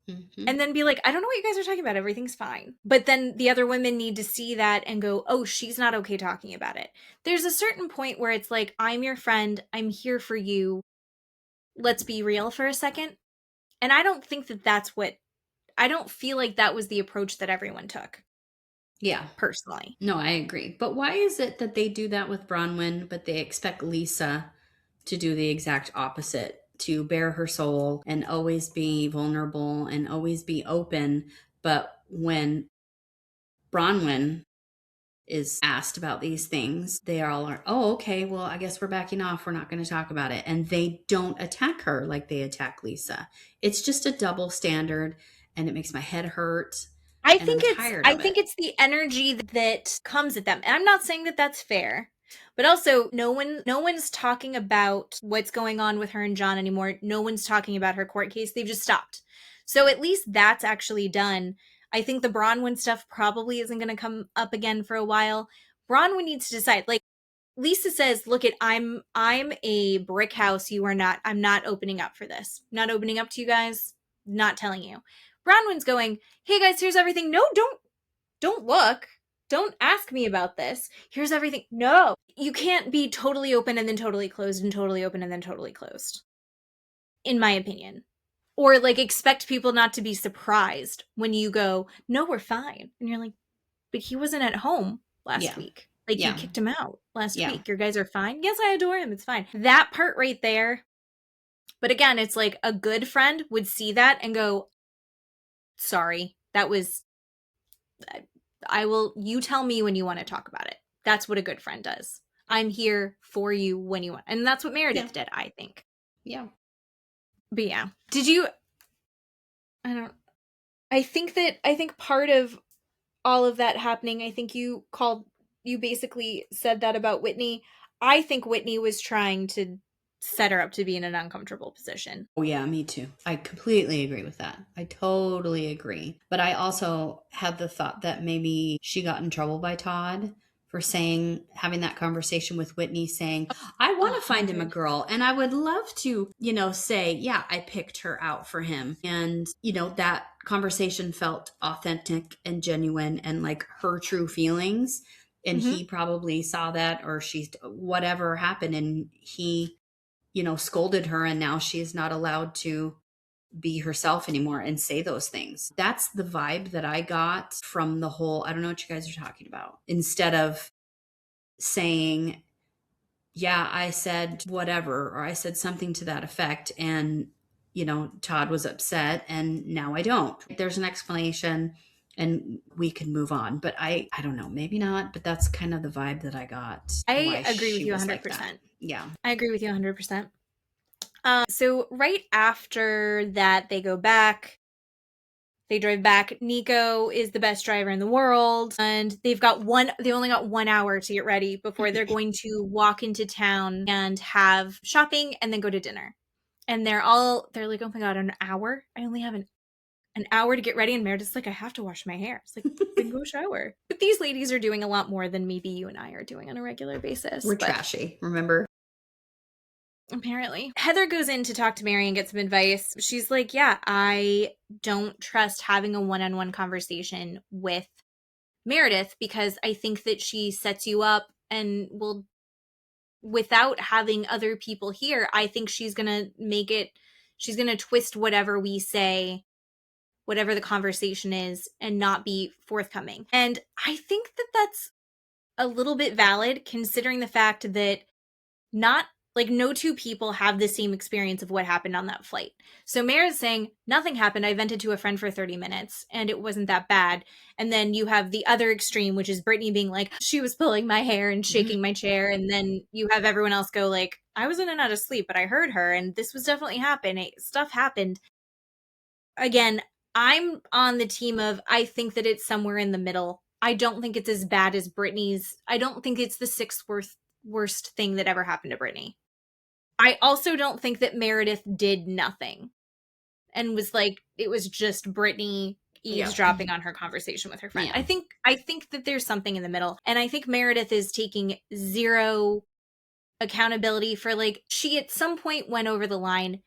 Mhm. and then be like, "I don't know what you guys are talking about. Everything's fine." But then the other women need to see that and go, "Oh, she's not okay talking about it." There's a certain point where it's like, "I'm your friend. I'm here for you. Let's be real for a second." And I don't think that I don't feel like that was the approach that everyone took, Yeah. personally. No, I agree. But why is it that they do that with Bronwyn, but they expect Lisa to do the exact opposite to bare her soul and always be vulnerable and always be open. But when Bronwyn is asked about these things, they all are, oh, okay, well, I guess we're backing off. We're not going to talk about it. And they don't attack her like they attack Lisa. It's just a double standard, and it makes my head hurt. And I'm tired I of think it. it's the energy that comes at them. And I'm not saying that that's fair. But also, no one's talking about what's going on with her and John anymore. No one's talking about her court case. They've just stopped. So at least that's actually done. I think the Bronwyn stuff probably isn't going to come up again for a while. Bronwyn needs to decide. Like Lisa says, "Look, I'm a brick house. You are not. I'm not opening up for this. Not opening up to you guys. Not telling you." Bronwyn's going, "Hey guys, here's everything. No, don't look. Don't ask me about this. Here's everything." No. You can't be totally open and then totally closed and totally open and then totally closed. In my opinion. Or like expect people not to be surprised when you go, "No, we're fine." And you're like, "But he wasn't at home last week. Like you kicked him out last week. Your guys are fine." "Yes, I adore him. It's fine." That part right there. But again, it's like a good friend would see that and go, "Sorry, that was you tell me when you want to talk about it." That's what a good friend does. I'm here for you when you want. And that's what Meredith did, I think. Yeah. But yeah. I think part of all of that happening, I think you basically said that about Whitney. I think Whitney was trying to set her up to be in an uncomfortable position. Oh, yeah, me too. I completely agree with that. I totally agree. But I also had the thought that maybe she got in trouble by Todd for having that conversation with Whitney, saying, I want to find him a girl. And I would love to, say, yeah, I picked her out for him. And, that conversation felt authentic and genuine and like her true feelings. And he probably saw that, or whatever happened. And he, scolded her, and now she's not allowed to be herself anymore and say those things. That's the vibe that I got from the whole, I don't know what you guys are talking about. Instead of saying, yeah, I said whatever, or I said something to that effect, and, Todd was upset, and now I don't. There's an explanation and we can move on. But I don't know, maybe not, but that's kind of the vibe that I got. I agree with you 100%. Yeah. I agree with you 100%. So right after that, they go back. They drive back. Nico is the best driver in the world, and they only got 1 hour to get ready before they're going to walk into town and have shopping and then go to dinner. And they're like, "Oh my God, an hour? I only have an hour to get ready." And Meredith's like, "I have to wash my hair." It's like, then go shower. But these ladies are doing a lot more than maybe you and I are doing on a regular basis. We're trashy, remember? Apparently. Heather goes in to talk to Mary and get some advice. She's like, "Yeah, I don't trust having a one-on-one conversation with Meredith because I think that she sets you up and will, without having other people here, I think she's going to twist whatever we say, whatever the conversation is, and not be forthcoming." And I think that that's a little bit valid, considering the fact that no two people have the same experience of what happened on that flight. So Mare's saying, "Nothing happened. I vented to a friend for 30 minutes and it wasn't that bad." And then you have the other extreme, which is Brittany being like, "She was pulling my hair and shaking my chair." And then you have everyone else go like, "I was in and out of sleep, but I heard her and this was definitely happening. Stuff happened." Again, I'm on the team of, I think that it's somewhere in the middle. I don't think it's as bad as Brittany's. I don't think it's the sixth worst thing that ever happened to Brittany. I also don't think that Meredith did nothing and was like, it was just Brittany eavesdropping on her conversation with her friend. Yeah. I think that there's something in the middle. And I think Meredith is taking zero accountability for, like, she at some point went over the line.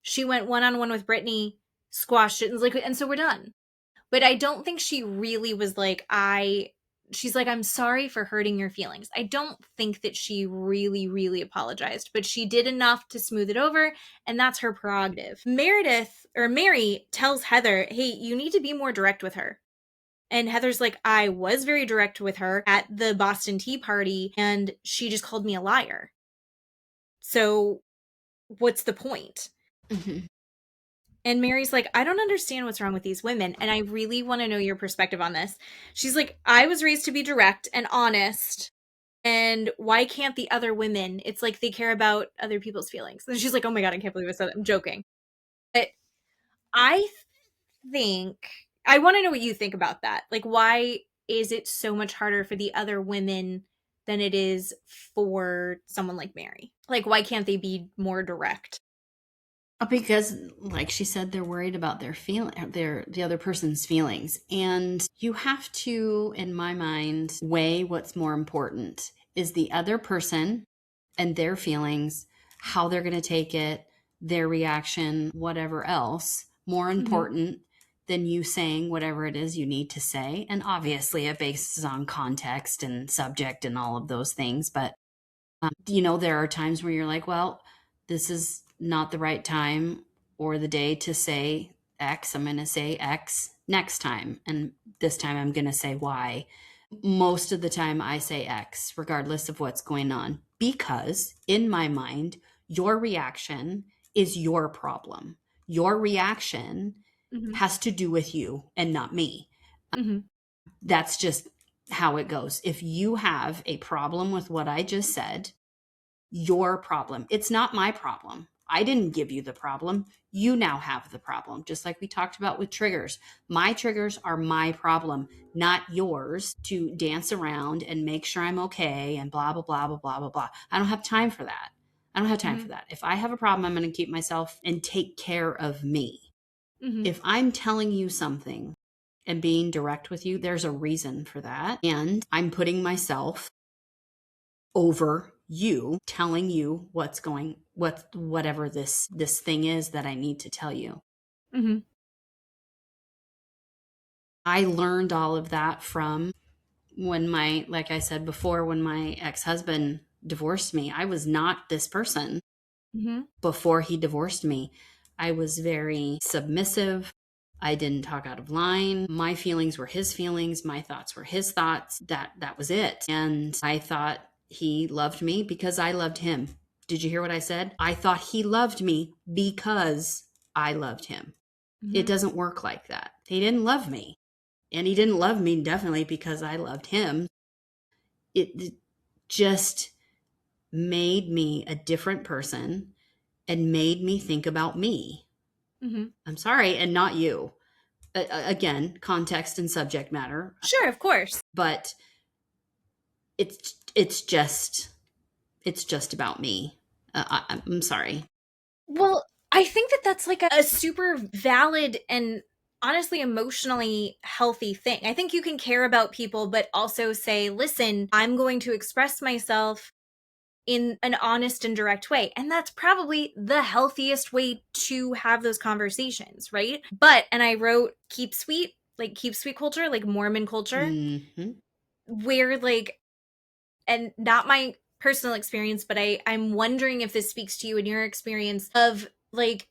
She went one-on-one with Brittany, squashed it, and was like, and so we're done. But I don't think she really was like, she's like, "I'm sorry for hurting your feelings." I don't think that she really, really apologized, but she did enough to smooth it over, and that's her prerogative. Mary tells Heather, "Hey, you need to be more direct with her." And Heather's like, "I was very direct with her at the Boston Tea Party, and she just called me a liar." So what's the point? Mm-hmm. And Mary's like, I don't understand what's wrong with these women. And I really want to know your perspective on this. She's like, I was raised to be direct and honest. And why can't the other women? It's like they care about other people's feelings. And she's like, oh my God, I can't believe I said that. I'm joking. But I think, I want to know what you think about that. Like, why is it so much harder for the other women than it is for someone like Mary? Like, why can't they be more direct? Because, like she said, they're worried about the other person's feelings, and you have to, in my mind, weigh what's more important. Is the other person and their feelings, how they're going to take it, their reaction, whatever else, more Mm-hmm. important than you saying whatever it is you need to say? And obviously, it bases on context and subject and all of those things, but there are times where you're like, well, this is not the right time or the day to say X. I'm going to say X next time. And this time I'm going to say Y. Most of the time I say X, regardless of what's going on, because in my mind, your reaction is your problem. Your reaction Mm-hmm. has to do with you and not me. Mm-hmm. That's just how it goes. If you have a problem with what I just said, your problem. It's not my problem. I didn't give you the problem. You now have the problem. Just like we talked about with triggers. My triggers are my problem, not yours to dance around and make sure I'm okay and blah, blah, blah, blah, blah, blah, blah. I don't have time for that. I don't have time Mm-hmm. for that. If I have a problem, I'm going to keep myself and take care of me. Mm-hmm. If I'm telling you something and being direct with you, there's a reason for that. And I'm putting myself over you telling you whatever this thing is that I need to tell you. Mm-hmm. I learned all of that from when like I said before, when my ex-husband divorced me. I was not this person Mm-hmm. before he divorced me. I was very submissive. I didn't talk out of line. My feelings were his feelings. My thoughts were his thoughts. That was it. And I thought he loved me because I loved him. Did you hear what I said? I thought he loved me because I loved him. It Mm-hmm. doesn't work like that. He didn't love me. And he didn't love me definitely because I loved him. It just made me a different person and made me think about me. Mm-hmm. I'm sorry, and not you. Again, context and subject matter, Sure, of course. but it's just about me. I'm sorry. Well, I think that that's like a super valid and honestly emotionally healthy thing. I think you can care about people, but also say, listen, I'm going to express myself in an honest and direct way. And that's probably the healthiest way to have those conversations, right? But, and I wrote keep sweet, like keep sweet culture, like Mormon culture, Mm-hmm. where like, and not my personal experience, but I'm wondering if this speaks to you in your experience of like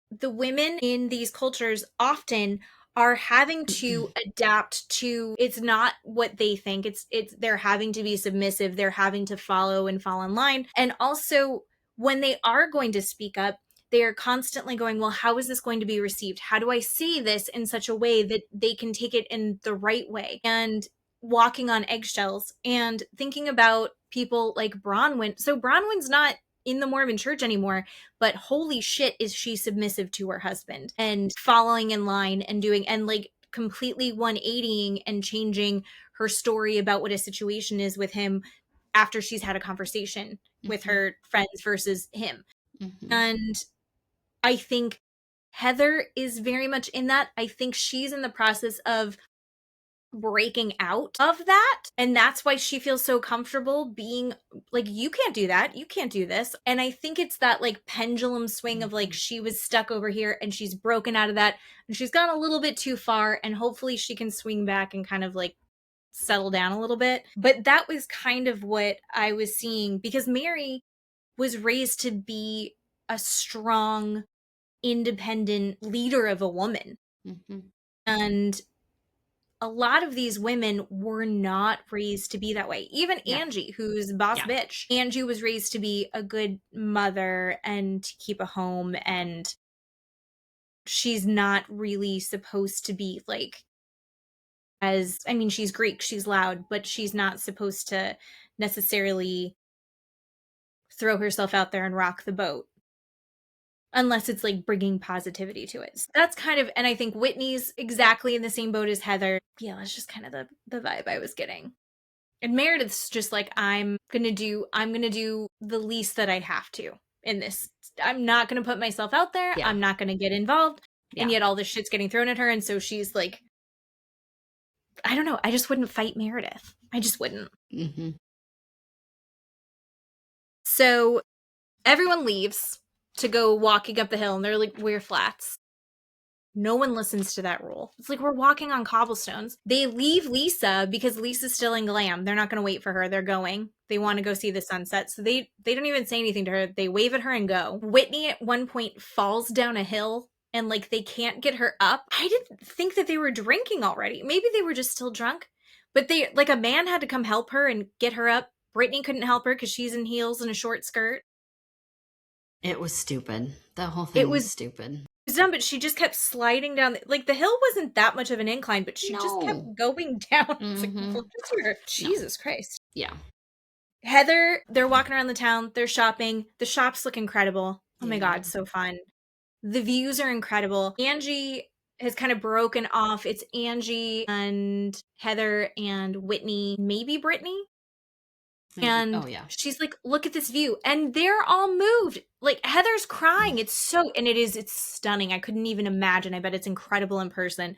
the women in these cultures often are having to adapt to it's not what they think it's they're having to be submissive, they're having to follow and fall in line, and also when they are going to speak up they are constantly going, well, how is this going to be received, how do I say this in such a way that they can take it in the right way, and walking on eggshells and thinking about people like Bronwyn. So Bronwyn's not in the Mormon church anymore, but holy shit is she submissive to her husband and following in line and doing and like completely 180ing and changing her story about what a situation is with him after she's had a conversation with Mm-hmm. her friends versus him. Mm-hmm. And I think Heather is very much in that. I think she's in the process of breaking out of that, and that's why she feels so comfortable being like, you can't do that, you can't do this. And I think it's that like pendulum swing of like Mm-hmm. she was stuck over here and she's broken out of that and she's gone a little bit too far, and hopefully she can swing back and kind of like settle down a little bit. But that was kind of what I was seeing, because Mary was raised to be a strong independent leader of a woman, Mm-hmm. and a lot of these women were not raised to be that way. Even Yeah. Angie, who's boss Yeah. bitch. Angie was raised to be a good mother and to keep a home, and she's not really supposed to be like, as, I mean, she's Greek, she's loud, but she's not supposed to necessarily throw herself out there and rock the boat unless it's like bringing positivity to it. So that's kind of, and I think Whitney's exactly in the same boat as Heather. Yeah, that's just kind of the vibe I was getting. And Meredith's just like, I'm gonna do the least that I have to in this. I'm not gonna put myself out there. Yeah. I'm not gonna get involved. Yeah. And yet all this shit's getting thrown at her, and so she's like, I don't know, I just wouldn't fight Meredith. I just wouldn't. Mm-hmm. So everyone leaves to go walking up the hill, and they're like, we're flats. No one listens to that rule. It's like we're walking on cobblestones. They leave Lisa because Lisa's still in glam. They're not going to wait for her. They're going. They want to go see the sunset. So they don't even say anything to her. They wave at her and go. Whitney at one point falls down a hill and like they can't get her up. I didn't think that they were drinking already. Maybe they were just still drunk. But they, like, a man had to come help her and get her up. Brittany couldn't help her because she's in heels and a short skirt. It was stupid. The whole thing was stupid. It was dumb, but she just kept sliding down. Like, the hill wasn't that much of an incline, but she just kept going down. It's like, look at her. Jesus Christ. Yeah. Heather, they're walking around the town. They're shopping. The shops look incredible. Oh my God, so fun. The views are incredible. Angie has kind of broken off. It's Angie and Heather and Whitney, maybe Brittany. Maybe. And she's like, look at this view. And they're all moved. Like, Heather's crying. It's stunning. I couldn't even imagine. I bet it's incredible in person.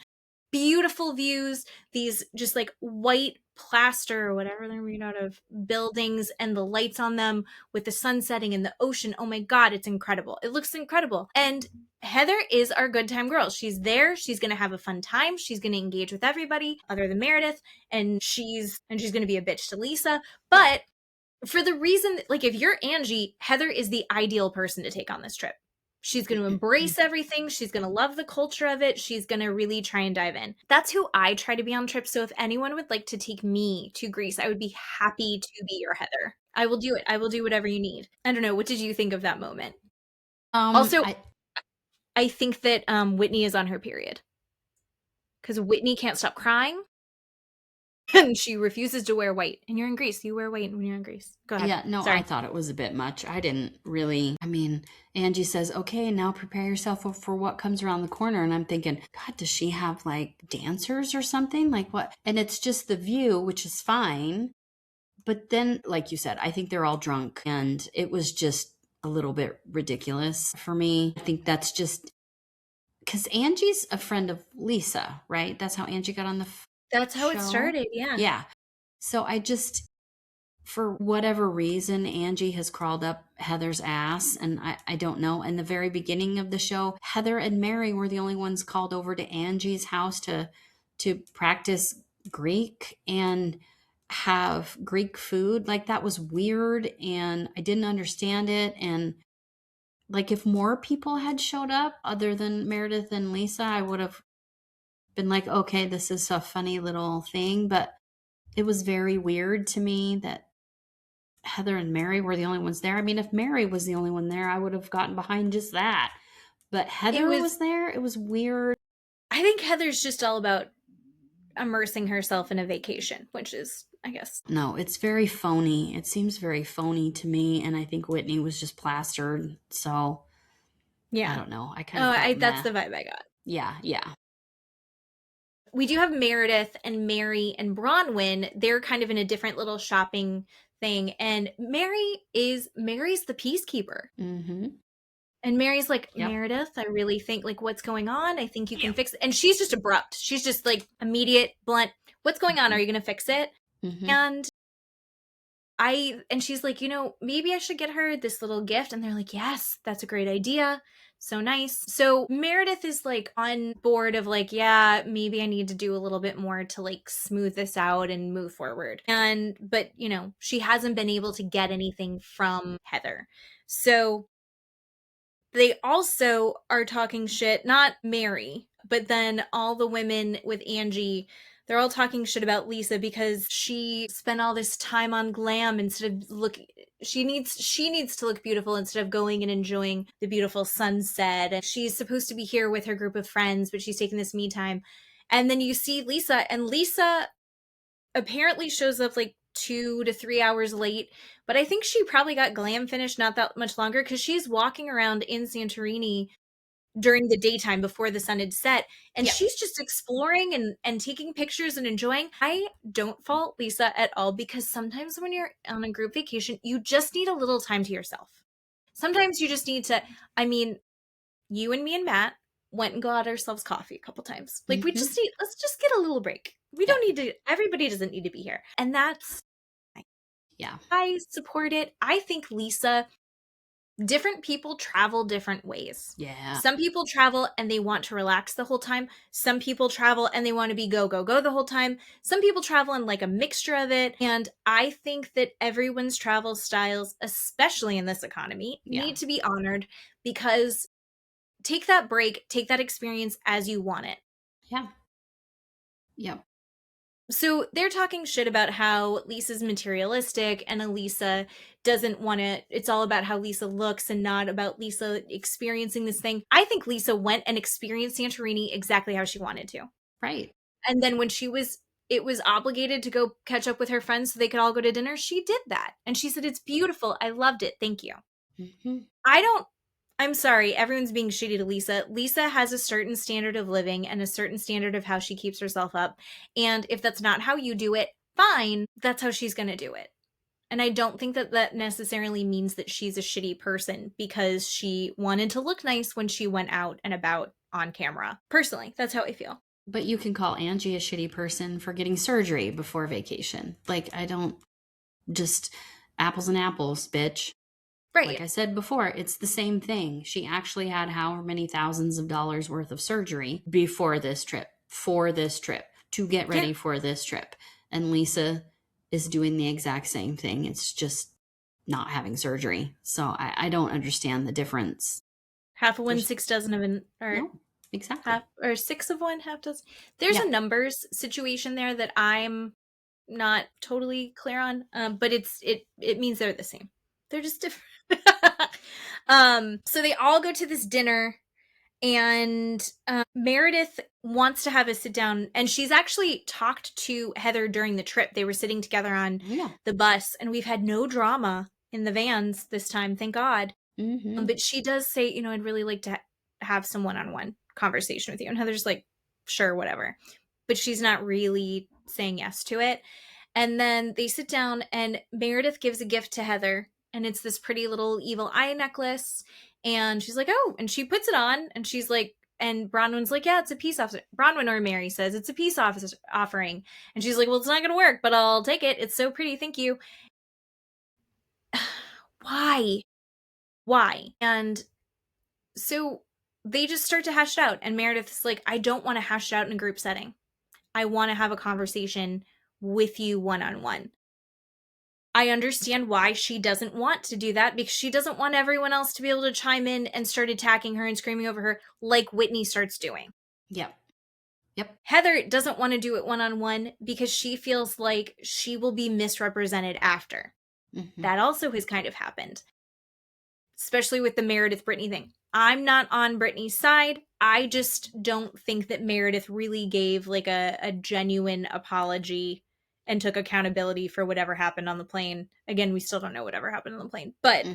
Beautiful views. These just like white plaster or whatever they're made out of buildings and the lights on them with the sun setting and the ocean. Oh my God, it's incredible. It looks incredible. And Heather is our good time girl. She's there. She's going to have a fun time. She's going to engage with everybody other than Meredith. And she's going to be a bitch to Lisa. But for the reason that, like, if you're Angie, Heather is the ideal person to take on this trip. She's going to embrace everything. She's going to love the culture of it. She's going to really try and dive in. That's who I try to be on trips. So if anyone would like to take me to Greece, I would be happy to be your Heather. I will do it. I will do whatever you need. I don't know. What did you think of that moment? Also, I think that Whitney is on her period. Because Whitney can't stop crying. And she refuses to wear white. And you're in Greece. You wear white when you're in Greece. Go ahead. Yeah, no, Sorry. I thought it was a bit much. I didn't really. I mean, Angie says, okay, now prepare yourself for what comes around the corner. And I'm thinking, God, does she have like dancers or something? Like what? And it's just the view, which is fine. But then, like you said, I think they're all drunk. And it was just a little bit ridiculous for me. I think that's just because Angie's a friend of Lisa, right? That's how Angie got on the That's how show. it started, yeah. Yeah. So I just, for whatever reason, Angie has crawled up Heather's ass, and I don't know. In the very beginning of the show, Heather and Mary were the only ones called over to Angie's house to practice Greek and have Greek food. Like, that was weird, and I didn't understand it. And like, if more people had showed up other than Meredith and Lisa, I would have been like, okay, this is a funny little thing. But it was very weird to me that Heather and Mary were the only ones there. I mean, if Mary was the only one there, I would have gotten behind just that. But Heather was there. It was weird. I think Heather's just all about immersing herself in a vacation, which is, I guess. No, it's very phony. It seems very phony to me. And I think Whitney was just plastered. So, yeah. I don't know. I kind of that's the vibe I got. Yeah, yeah. We do have Meredith and Mary and Bronwyn. They're kind of in a different little shopping thing. And Mary's the peacekeeper. Mm-hmm. And Mary's like, Meredith, I really think, like, what's going on? I think you can fix it. And she's just abrupt. She's just like immediate, blunt. What's going on? Are you going to fix it? Mm-hmm. And she's like, maybe I should get her this little gift. And they're like, yes, that's a great idea. So nice. So Meredith is like on board of like, yeah, maybe I need to do a little bit more to like smooth this out and move forward. But she hasn't been able to get anything from Heather. So they also are talking shit, not Mary, but then all the women with Angie They're all talking shit about Lisa because she spent all this time on glam instead of looking. She needs to look beautiful instead of going and enjoying the beautiful sunset. And she's supposed to be here with her group of friends, but she's taking this me time. And then you see Lisa, and Lisa apparently shows up like 2 to 3 hours late, but I think she probably got glam finished not that much longer because she's walking around in Santorini during the daytime before the sun had set, and Yep. she's just exploring and taking pictures and enjoying. I don't fault Lisa at all, because sometimes when you're on a group vacation, you just need a little time to yourself. Sometimes you just need to, I mean, you and me and Matt went and got ourselves coffee a couple times. Like, we just need, let's just get a little break. We don't need to, everybody doesn't need to be here. And that's, Yeah. I support it. I think Lisa, different people travel different ways. Yeah. Some people travel and they want to relax the whole time. Some people travel and they want to be go, go, go the whole time. Some people travel in like a mixture of it. And I think that everyone's travel styles, especially in this economy, need to be honored, because take that break, take that experience as you want it. Yeah. Yep. So they're talking shit about how Lisa's materialistic and Elisa doesn't want to, it's all about how Lisa looks and not about Lisa experiencing this thing. I think Lisa went and experienced Santorini exactly how she wanted to. Right. And then when it was obligated to go catch up with her friends so they could all go to dinner, she did that. And she said, "It's beautiful. I loved it. Thank you." Mm-hmm. I'm sorry, everyone's being shitty to Lisa. Lisa has a certain standard of living and a certain standard of how she keeps herself up. And if that's not how you do it, fine, that's how she's going to do it. And I don't think that that necessarily means that she's a shitty person because she wanted to look nice when she went out and about on camera. Personally, that's how I feel. But you can call Angie a shitty person for getting surgery before vacation. Like, I don't, just apples and apples, bitch. Right. Like I said before, it's the same thing. She actually had however many thousands of dollars worth of surgery before this trip, for this trip, to get ready for this trip. And Lisa is doing the exact same thing. It's just not having surgery. So I don't understand the difference. Half of one, 6 dozen of an, or no, exactly. half, or 6 of one, half dozen. There's a numbers situation there that I'm not totally clear on, but it means they're the same. They're just different. So they all go to this dinner, and Meredith wants to have a sit down, and she's actually talked to Heather during the trip. They were sitting together on the bus, and we've had no drama in the vans this time, thank God. But she does say, I'd really like to have some one-on-one conversation with you. And Heather's like, sure, whatever. But she's not really saying yes to it. And then they sit down, and Meredith gives a gift to Heather, and it's this pretty little evil eye necklace. And she's like, oh, and she puts it on, and she's like, and Bronwyn's like, yeah, it's a peace offering. Bronwyn, or Mary, says it's a peace offering. And she's like, well, it's not going to work, but I'll take it. It's so pretty. Thank you. Why? And so they just start to hash it out. And Meredith's like, I don't want to hash it out in a group setting. I want to have a conversation with you one-on-one. I understand why she doesn't want to do that, because she doesn't want everyone else to be able to chime in and start attacking her and screaming over her like Whitney starts doing. Yep. Heather doesn't want to do it one-on-one because she feels like she will be misrepresented after. That also has kind of happened, especially with the Meredith Brittany thing. I'm not on Brittany's side. I just don't think that Meredith really gave like a genuine apology and took accountability for whatever happened on the plane. Again, we still don't know whatever happened on the plane, but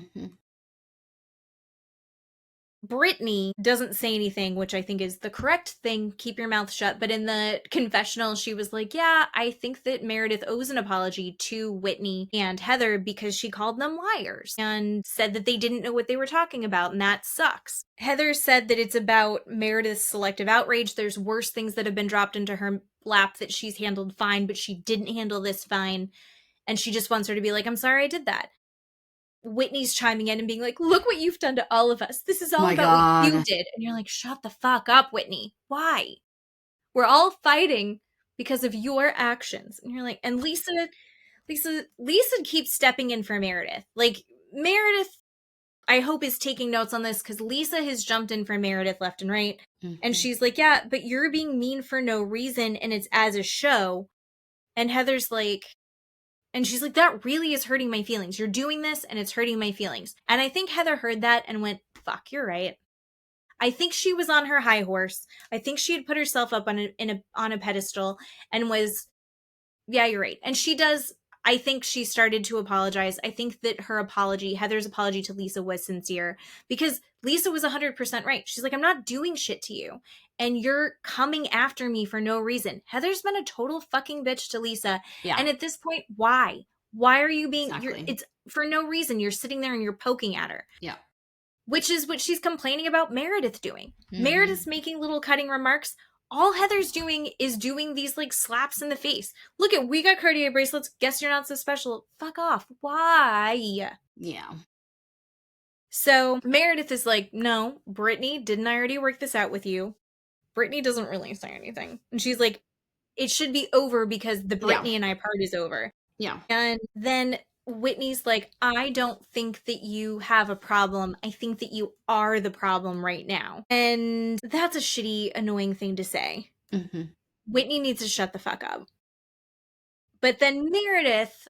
Brittany doesn't say anything, which I think is the correct thing. Keep your mouth shut. But in the confessional, she was like, yeah, I think that Meredith owes an apology to Whitney and Heather because she called them liars and said that they didn't know what they were talking about, and that sucks. Heather said that it's about Meredith's selective outrage. There's worse things that have been dropped into her lap that she's handled fine, but she didn't handle this fine. And she just wants her to be like, I'm sorry I did that. Whitney's chiming in and being like, look what you've done to all of us. This is all about what you did. And you're like, shut the fuck up, Whitney. Why? We're all fighting because of your actions. And you're like, and Lisa keeps stepping in for Meredith. Like, Meredith, I hope, is taking notes on this, because Lisa has jumped in for Meredith left and right. And she's like, yeah, but you're being mean for no reason, and it's as a show. And Heather's like, and she's like, that really is hurting my feelings. You're doing this and it's hurting my feelings. And I think Heather heard that and went, fuck, you're right. I think she was on her high horse. I think she had put herself up on a pedestal and was, yeah, you're right. And she does, I think she started to apologize. I think that her apology, Heather's apology to Lisa, was sincere, because Lisa was 100% right. She's like, I'm not doing shit to you, and you're coming after me for no reason. Heather's been a total fucking bitch to Lisa. Yeah. And at this point, why? Why are you being, Exactly. it's for no reason. You're sitting there and you're poking at her. Yeah. Which is what she's complaining about Meredith doing. Meredith's making little cutting remarks. All Heather's doing is doing these like slaps in the face. Look at, we got Cartier bracelets. Guess you're not so special. Fuck off. Why? Yeah. So Meredith is like, no, Brittany, didn't I already work this out with you? Brittany doesn't really say anything. And she's like, it should be over because the Brittany and I part is over. Yeah. And then Whitney's like, I don't think that you have a problem. I think that you are the problem right now. And that's a shitty, annoying thing to say. Whitney needs to shut the fuck up. But then Meredith,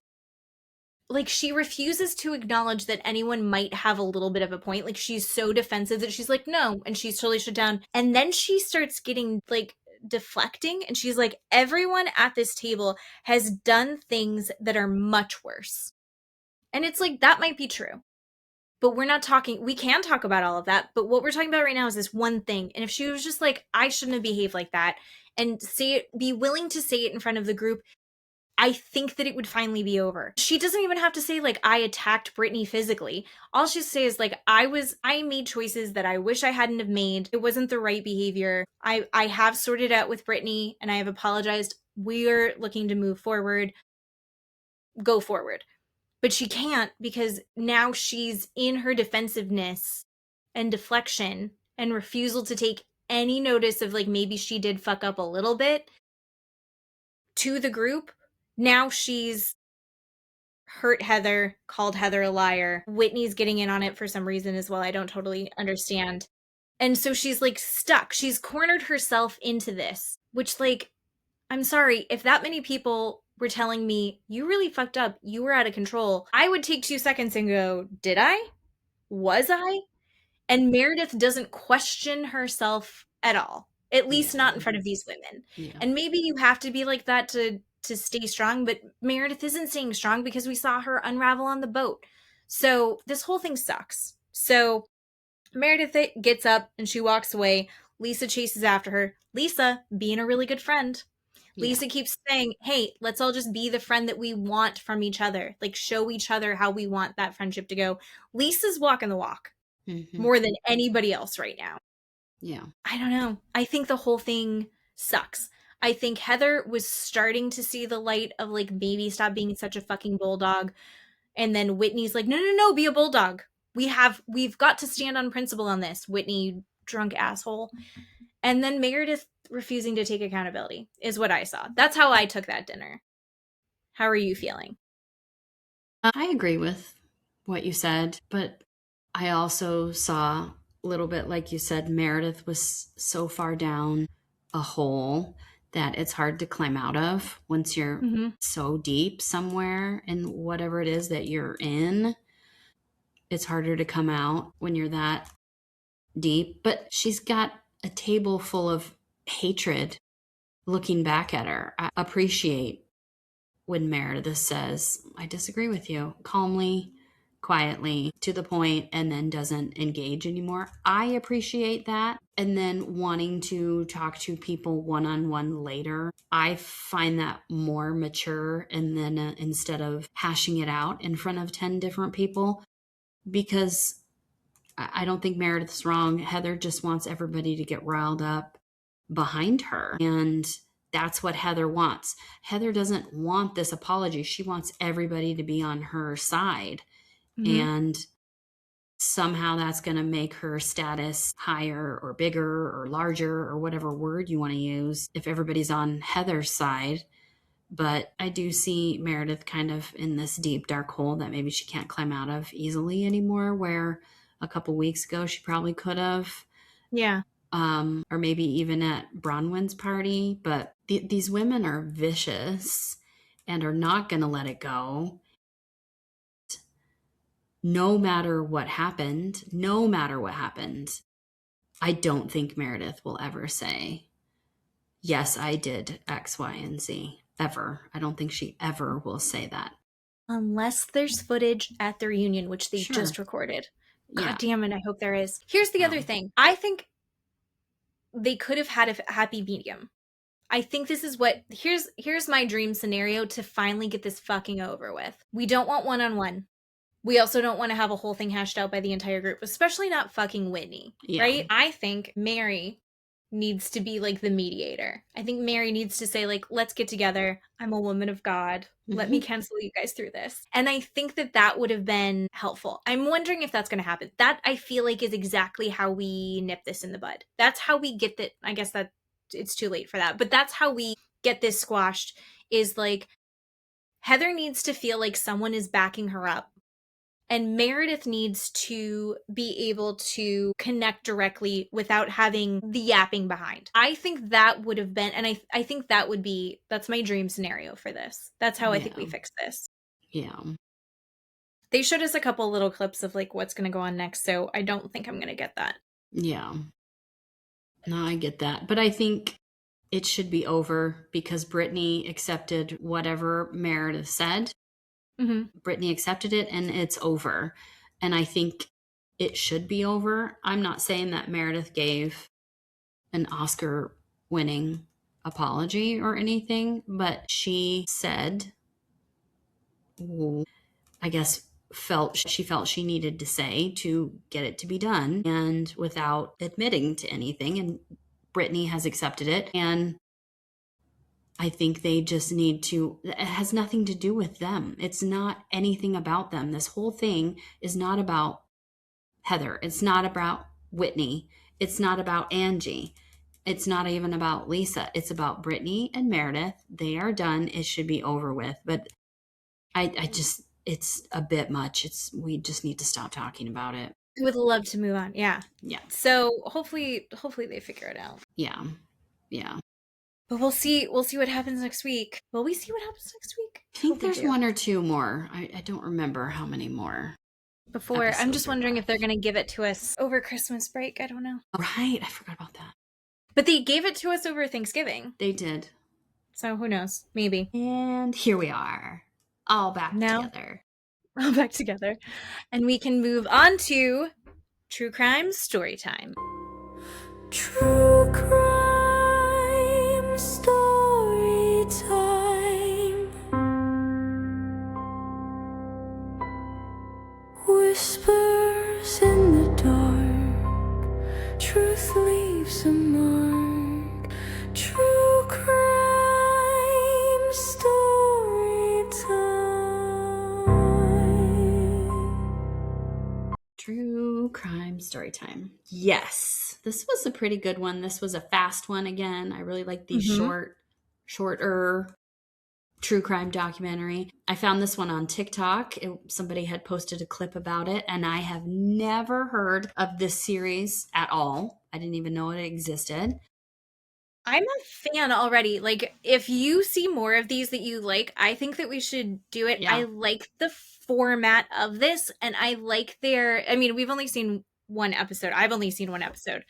like, she refuses to acknowledge that anyone might have a little bit of a point. Like, she's so defensive that she's like, no. And she's totally shut down. And then she starts getting, like, deflecting. And she's like, everyone at this table has done things that are much worse. And it's like, that might be true. But we're not talking, we can talk about all of that. But what we're talking about right now is this one thing. And if she was just like, I shouldn't have behaved like that, and say it, be willing to say it in front of the group, I think that it would finally be over. She doesn't even have to say, like, I attacked Brittany physically. All she says is, like, I made choices that I wish I hadn't have made. It wasn't the right behavior. I have sorted out with Brittany and I have apologized. We're looking to move forward. Go forward. But she can't, because now she's in her defensiveness and deflection and refusal to take any notice of, like, maybe she did fuck up a little bit to the group. Now she's hurt Heather, called Heather a liar. Whitney's getting in on it for some reason as well. I don't totally understand. And so she's like stuck. She's cornered herself into this, which, like, I'm sorry, if that many people were telling me, you really fucked up, you were out of control, I would take 2 seconds and go, did I? Was I? And Meredith doesn't question herself at all. At least not in front of these women. Yeah. And maybe you have to be like that to stay strong, but Meredith isn't staying strong because we saw her unravel on the boat. So this whole thing sucks. So Meredith gets up and she walks away. Lisa chases after her. Lisa, being a really good friend. Lisa keeps saying, hey, let's all just be the friend that we want from each other. Like, show each other how we want that friendship to go. Lisa's walking the walk more than anybody else right now. Yeah. I don't know. I think the whole thing sucks. I think Heather was starting to see the light of, like, maybe stop being such a fucking bulldog. And then Whitney's like, no, be a bulldog. We've got to stand on principle on this, Whitney, drunk asshole. And then Meredith refusing to take accountability is what I saw. That's how I took that dinner. How are you feeling? I agree with what you said, but I also saw a little bit, like you said, Meredith was so far down a hole that it's hard to climb out of once you're so deep somewhere in whatever it is that you're in. It's harder to come out when you're that deep. But she's got a table full of hatred looking back at her. I appreciate when Meredith says, I disagree with you, calmly, quietly, to the point, and then doesn't engage anymore. I appreciate that. And then wanting to talk to people one-on-one later, I find that more mature. And then instead of hashing it out in front of 10 different people, because I don't think Meredith's wrong. Heather just wants everybody to get riled up behind her. And that's what Heather wants. Heather doesn't want this apology. She wants everybody to be on her side. And somehow that's going to make her status higher or bigger or larger or whatever word you want to use if everybody's on Heather's side. But I do see Meredith kind of in this deep, dark hole that maybe she can't climb out of easily anymore, where a couple weeks ago. She probably could have. Yeah. Or maybe even at Bronwyn's party. But these women are vicious and are not going to let it go. No matter what happened, I don't think Meredith will ever say, yes, I did X, Y, and Z. Ever. I don't think she ever will say that. Unless there's footage at the reunion, which they just recorded. God damn it, I hope there is. Here's the other thing. I think they could have had a happy medium. I think this is what here's my dream scenario to finally get this fucking over with. We don't want one-on-one. We also don't want to have a whole thing hashed out by the entire group, especially not fucking Whitney, right? I think Mary needs to be like the mediator. I think Mary needs to say like, let's get together. I'm a woman of God. Let me cancel you guys through this. And I think that would have been helpful. I'm wondering if that's going to happen. That I feel like is exactly how we nip this in the bud. That's how we get that. I guess that it's too late for that, but that's how we get this squashed is like Heather needs to feel like someone is backing her up. And Meredith needs to be able to connect directly without having the yapping behind. I think that would have been, and I think that's my dream scenario for this. That's how I think we fix this. Yeah. They showed us a couple little clips of like what's going to go on next, so I don't think I'm going to get that. Yeah. No, I get that. But I think it should be over because Brittany accepted whatever Meredith said. Brittany accepted it and it's over. And I think it should be over. I'm not saying that Meredith gave an Oscar winning apology or anything, but she said, I guess, felt she needed to say to get it to be done, and without admitting to anything. And Brittany has accepted it. And I think they just need to, it has nothing to do with them. It's not anything about them. This whole thing is not about Heather. It's not about Whitney. It's not about Angie. It's not even about Lisa. It's about Brittany and Meredith. They are done. It should be over with. But I just, it's a bit much. We just need to stop talking about it. I would love to move on. Yeah. Yeah. So hopefully they figure it out. Yeah. Yeah. But we'll see what happens next week. Will we see what happens next week? I think there's one or two more. I don't remember how many more. Before, I'm just wondering if they're going to give it to us over Christmas break. I don't know. Right. I forgot about that. But they gave it to us over Thanksgiving. They did. So who knows? Maybe. And here we are. All back together. All back together. And we can move on to True Crime Storytime. True Crime Storytime. Whispers in the dark. Truth leaves a mark. True Crime Storytime. True Crime Storytime. Yes. This was a pretty good one. This was a fast one again. I really like these shorter true crime documentary. I found this one on TikTok. Somebody had posted a clip about it, and I have never heard of this series at all. I didn't even know it existed. I'm a fan already. Like, if you see more of these that you like, I think that we should do it. Yeah. I like the format of this, and I like we've only seen one episode. I've only seen one episode.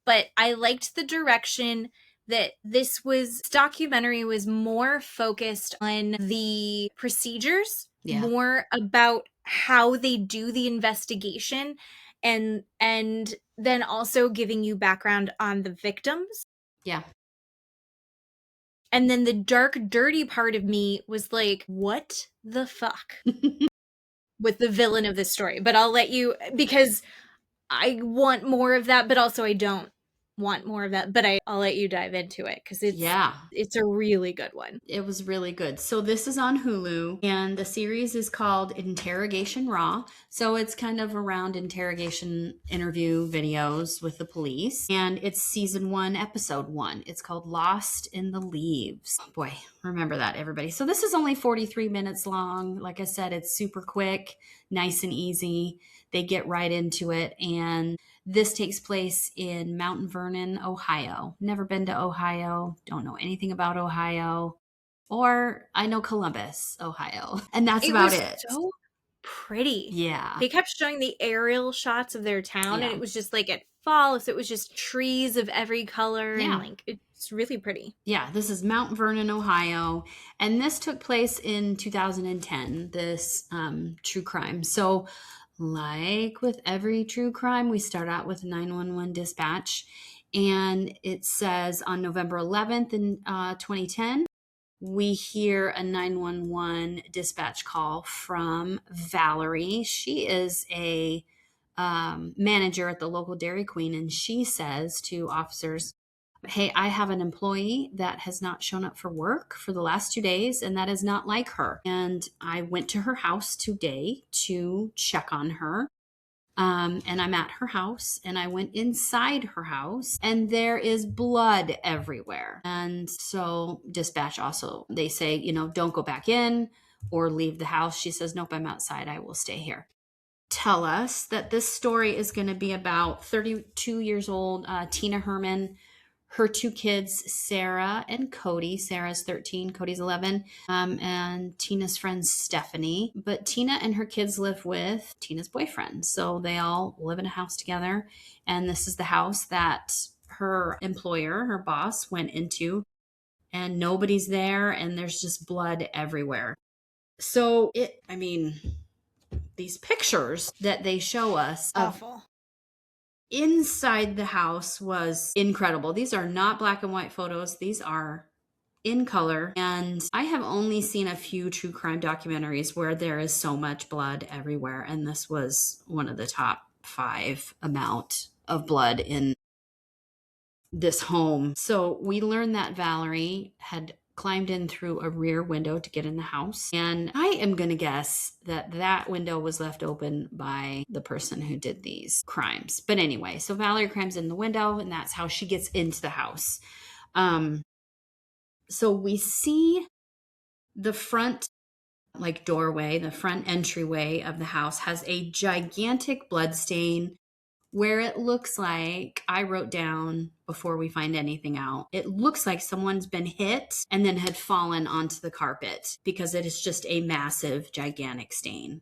But I liked the direction that this documentary was more focused on the procedures, more about how they do the investigation, and then also giving you background on the victims. Yeah. And then the dark, dirty part of me was like, what the fuck? With the villain of this story. But I'll let you, because I want more of that, but also I don't. want more of that, but I'll let you dive into it because it's a really good one. It was really good. So this is on Hulu, and the series is called Interrogation Raw. So it's kind of around interrogation interview videos with the police, and it's season 1, episode 1. It's called Lost in the Leaves. Oh boy, remember that, everybody. So this is only 43 minutes long. Like I said, it's super quick, nice and easy. They get right into it, and this takes place in Mount Vernon, Ohio. Never been to Ohio. Don't know anything about Ohio. Or I know Columbus, Ohio. And that's about it. So pretty. Yeah. They kept showing the aerial shots of their town, and it was just like at fall, so it was just trees of every color. Yeah. And like it's really pretty. Yeah, this is Mount Vernon, Ohio. And this took place in 2010, this true crime. So like with every true crime, we start out with a 911 dispatch. And it says on November 11th in 2010, we hear a 911 dispatch call from Valerie. She is a manager at the local Dairy Queen, and she says to officers, hey, I have an employee that has not shown up for work for the last 2 days, and that is not like her. And I went to her house today to check on her. And I'm at her house, and I went inside her house, and there is blood everywhere. And so dispatch also, they say, don't go back in or leave the house. She says, nope, I'm outside. I will stay here. Tell us that this story is going to be about 32 years old, Tina Herman, her 2 kids, Sarah and Cody. Sarah's 13, Cody's 11, and Tina's friend Stephanie. But Tina and her kids live with Tina's boyfriend. So they all live in a house together. And this is the house that her employer, her boss, went into. And nobody's there, and there's just blood everywhere. So these pictures that they show us awful. Inside the house was incredible. These are not black and white photos. These are in color. And I have only seen a few true crime documentaries where there is so much blood everywhere. And this was one of the top 5 amount of blood in this home. So we learned that Valerie had climbed in through a rear window to get in the house. And I am going to guess that window was left open by the person who did these crimes. But anyway, so Valerie climbs in the window, and that's how she gets into the house. So we see the front doorway, the front entryway of the house has a gigantic blood stain where it looks like, I wrote down before we find anything out, it looks like someone's been hit and then had fallen onto the carpet because it is just a massive, gigantic stain.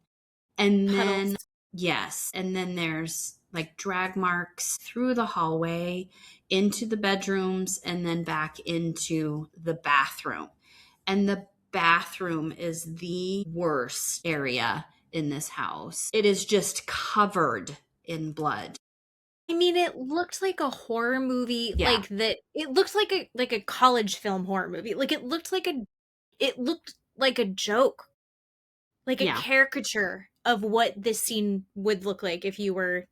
And then, yes, and then there's drag marks through the hallway into the bedrooms and then back into the bathroom. And the bathroom is the worst area in this house. It is just covered in blood. It looked like a horror movie, it looked like a college film horror movie. It looked like a joke. A caricature of what this scene would look like if you were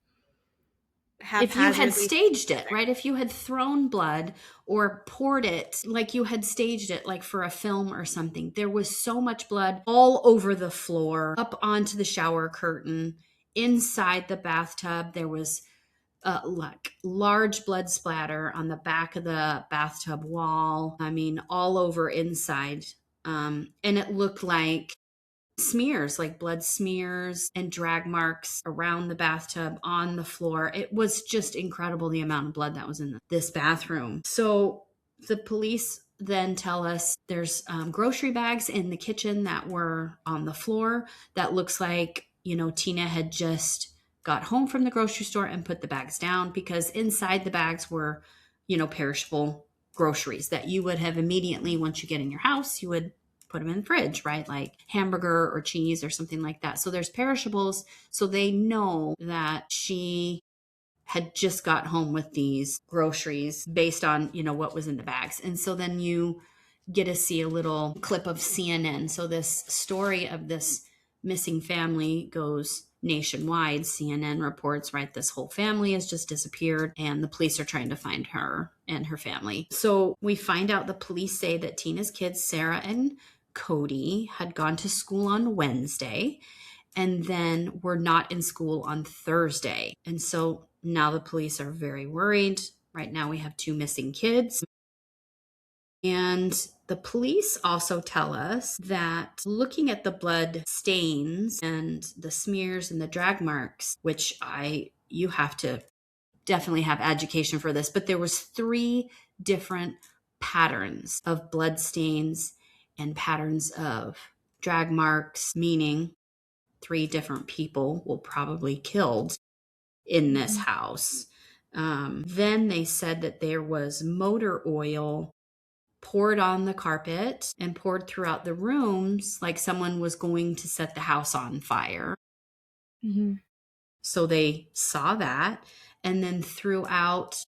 if you had staged it, right? If you had thrown blood or poured it, you had staged it for a film or something. There was so much blood all over the floor, up onto the shower curtain, inside the bathtub. There was large blood splatter on the back of the bathtub wall. All over inside. And it looked like smears, blood smears and drag marks around the bathtub, on the floor. It was just incredible, the amount of blood that was in this bathroom. So the police then tell us there's grocery bags in the kitchen that were on the floor. That looks like, Tina had just got home from the grocery store and put the bags down, because inside the bags were, perishable groceries that you would have immediately, once you get in your house, you would put them in the fridge, right? Like hamburger or cheese or something like that. So there's perishables. So they know that she had just got home with these groceries based on, what was in the bags. And so then you get to see a little clip of CNN. So this story of this missing family goes nationwide. CNN reports, right, this whole family has just disappeared and the police are trying to find her and her family. So we find out the police say that Tina's kids, Sarah and Cody, had gone to school on Wednesday and then were not in school on Thursday. And so now the police are very worried. Right now we have 2 missing kids. And the police also tell us that looking at the blood stains and the smears and the drag marks, which you have to definitely have education for this, but there was 3 different patterns of blood stains and patterns of drag marks, meaning 3 different people were probably killed in this house. Then they said that there was motor oil poured on the carpet and poured throughout the rooms like someone was going to set the house on fire. Mm-hmm. So they saw that. And then throughout,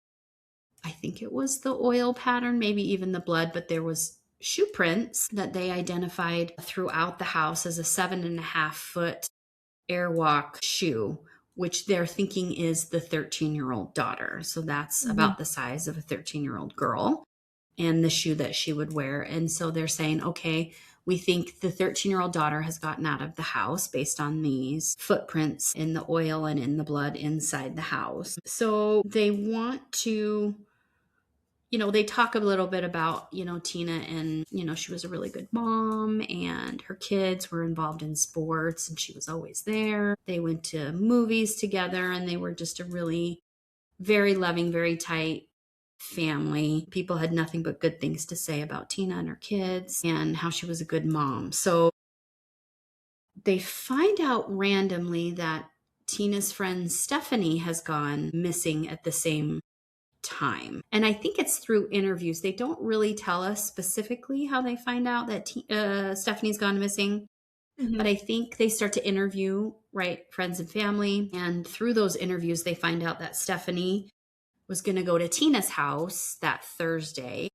I think it was the oil pattern, maybe even the blood, but there was shoe prints that they identified throughout the house as a 7.5-foot airwalk shoe, which they're thinking is the 13-year-old daughter. So that's about the size of a 13-year-old girl and the shoe that she would wear. And so they're saying, okay, we think the 13-year-old daughter has gotten out of the house based on these footprints in the oil and in the blood inside the house. So they want to, they talk a little bit about, Tina, and, she was a really good mom and her kids were involved in sports and she was always there. They went to movies together and they were just a really very loving, very tight family. People had nothing but good things to say about Tina and her kids and how she was a good mom. So they find out randomly that Tina's friend Stephanie has gone missing at the same time. And I think it's through interviews. They don't really tell us specifically how they find out that Stephanie's gone missing. But I think they start to interview, right, friends and family. And through those interviews, they find out that Stephanie was going to go to Tina's house that Thursday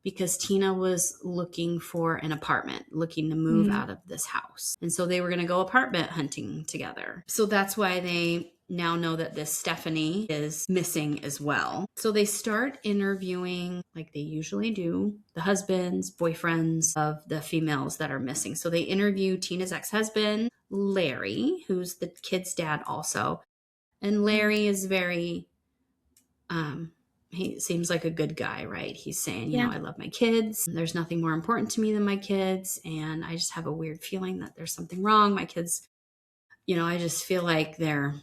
because Tina was looking for an apartment, looking to move out of this house. And so they were going to go apartment hunting together. So that's why they now know that this Stephanie is missing as well. So they start interviewing, like they usually do, the husbands, boyfriends of the females that are missing. So they interview Tina's ex-husband, Larry, who's the kid's dad also. And Larry is very he seems like a good guy, right? He's saying, I love my kids. There's nothing more important to me than my kids. And I just have a weird feeling that there's something wrong. My kids, I just feel like they're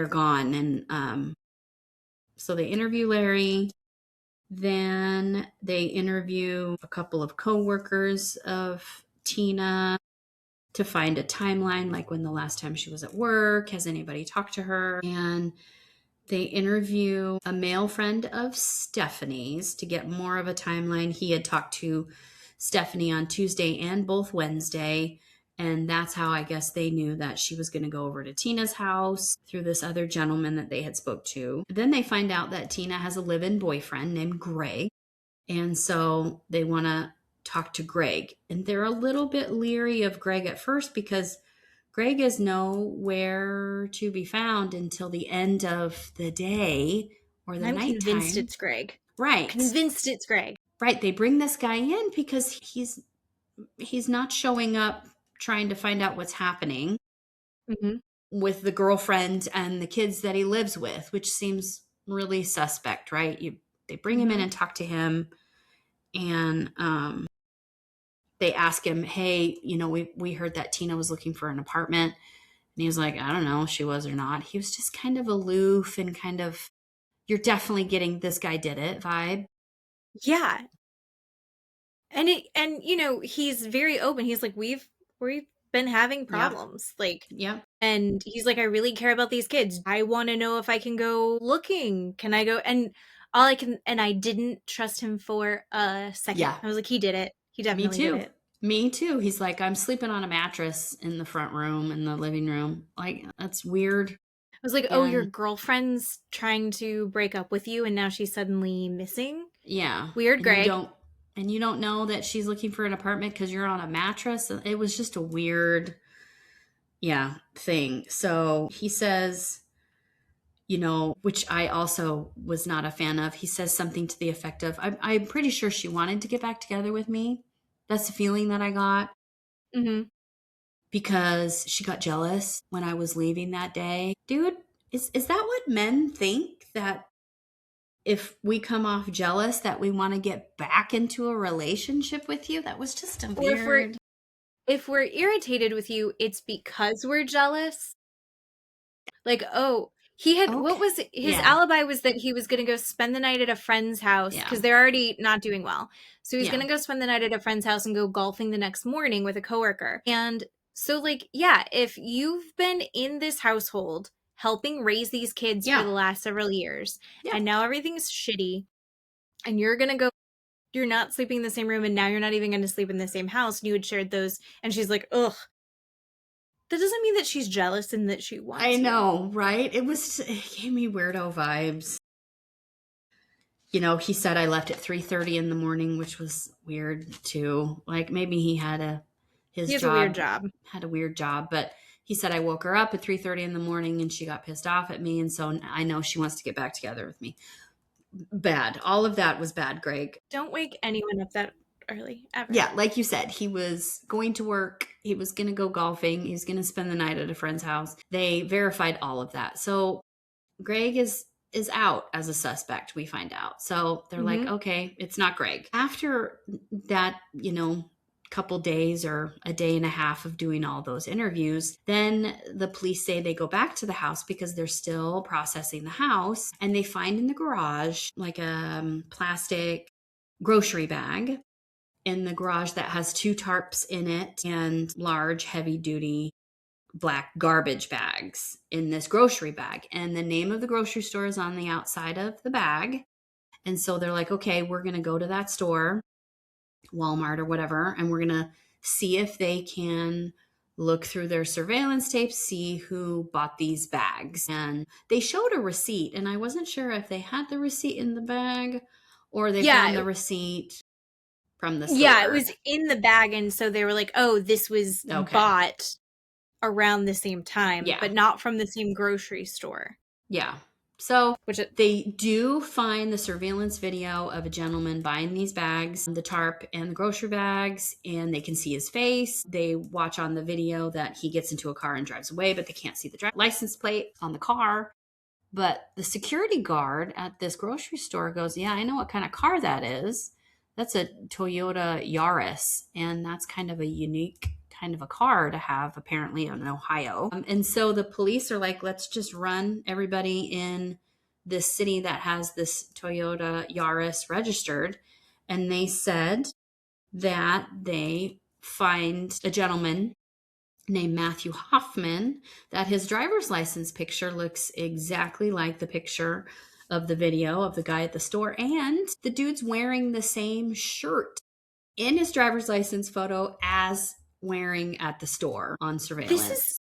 gone. And so they interview Larry. Then they interview a couple of coworkers of Tina to find a timeline, like when the last time she was at work. Has anybody talked to her? And they interview a male friend of Stephanie's to get more of a timeline. He had talked to Stephanie on Tuesday and both Wednesday. And that's how I guess they knew that she was going to go over to Tina's house through this other gentleman that they had spoke to. Then they find out that Tina has a live-in boyfriend named Greg. And so they want to talk to Greg. And they're a little bit leery of Greg at first because Greg is nowhere to be found until the end of the day or the nighttime. I'm convinced it's Greg. Right. Convinced it's Greg. Right. They bring this guy in because he's not showing up trying to find out what's happening with the girlfriend and the kids that he lives with, which seems really suspect, right? They bring him in and talk to him, and they ask him, hey, we heard that Tina was looking for an apartment. And he was like, I don't know if she was or not. He was just kind of aloof and kind of, you're definitely getting this guy did it vibe. Yeah. And he's very open. He's like, we've been having problems. And he's like, I really care about these kids. I want to know if I can go looking. Can I go? And I didn't trust him for a second. Yeah. I was like, he did it. He definitely did it. Me too. He's like, I'm sleeping on a mattress in the front room, in the living room. Like, that's weird. I was like, oh, your girlfriend's trying to break up with you and now she's suddenly missing? Yeah. Weird, Greg. You don't know that she's looking for an apartment because you're on a mattress. It was just a weird thing. So he says, which I also was not a fan of. He says something to the effect of, I'm pretty sure she wanted to get back together with me. That's the feeling that I got, Mm-hmm. because she got jealous when I was leaving that day. Dude, is that what men think? That if we come off jealous, that we want to get back into a relationship with you? That was just a Or weird. if we're irritated with you, it's because we're jealous. Like, oh, he had, what Okay. was his Yeah. alibi was that he was going to go spend the night at a friend's house Yeah. because they're already not doing well. So he's Yeah. going to go spend the night at a friend's house and go golfing the next morning with a coworker. And so, like, yeah, if you've been in this household helping raise these kids for Yeah. the last several years, Yeah. and now everything's shitty, and you're going to go, you're not sleeping in the same room, and now you're not even going to sleep in the same house, and you had shared those, and she's like, ugh. That doesn't mean that she's jealous and that she wants I you. know, right? It gave me weirdo vibes. He said I left at 3:30 in the morning, which was weird too. Like, maybe he had a weird job. had a weird job, but he said I woke her up at 3:30 in the morning and she got pissed off at me, and so I know she wants to get back together with me. Bad. All of that was bad, Greg. Don't wake anyone up that early, ever. Yeah, like you said, he was going to work. He was going to go golfing. He was going to spend the night at a friend's house. They verified all of that. So Greg is out as a suspect, we find out. So they're like, okay, it's not Greg. After that, couple days or a day and a half of doing all those interviews, then the police say they go back to the house because they're still processing the house, and they find in the garage like a plastic grocery bag in the garage that has 2 tarps in it and large heavy duty black garbage bags in this grocery bag. And the name of the grocery store is on the outside of the bag. And so they're like, okay, we're going to go to that store, Walmart or whatever, and we're going to see if they can look through their surveillance tapes, see who bought these bags. And they showed a receipt, and I wasn't sure if they had the receipt in the bag or they found the receipt from the store. Yeah, it was in the bag, and so they were like, oh, this was bought around the same time, but not from the same grocery store. Yeah. So they do find the surveillance video of a gentleman buying these bags, the tarp and the grocery bags, and they can see his face. They watch on the video that he gets into a car and drives away, but they can't see the license plate on the car. But the security guard at this grocery store goes, yeah, I know what kind of car that is. That's a Toyota Yaris, and that's kind of a unique kind of a car to have apparently in Ohio. And so the police are like, let's just run everybody in this city that has this Toyota Yaris registered. And they said that they find a gentleman named Matthew Hoffman, that his driver's license picture looks exactly like the picture of the video of the guy at the store. And the dude's wearing the same shirt in his driver's license photo as wearing at the store on surveillance.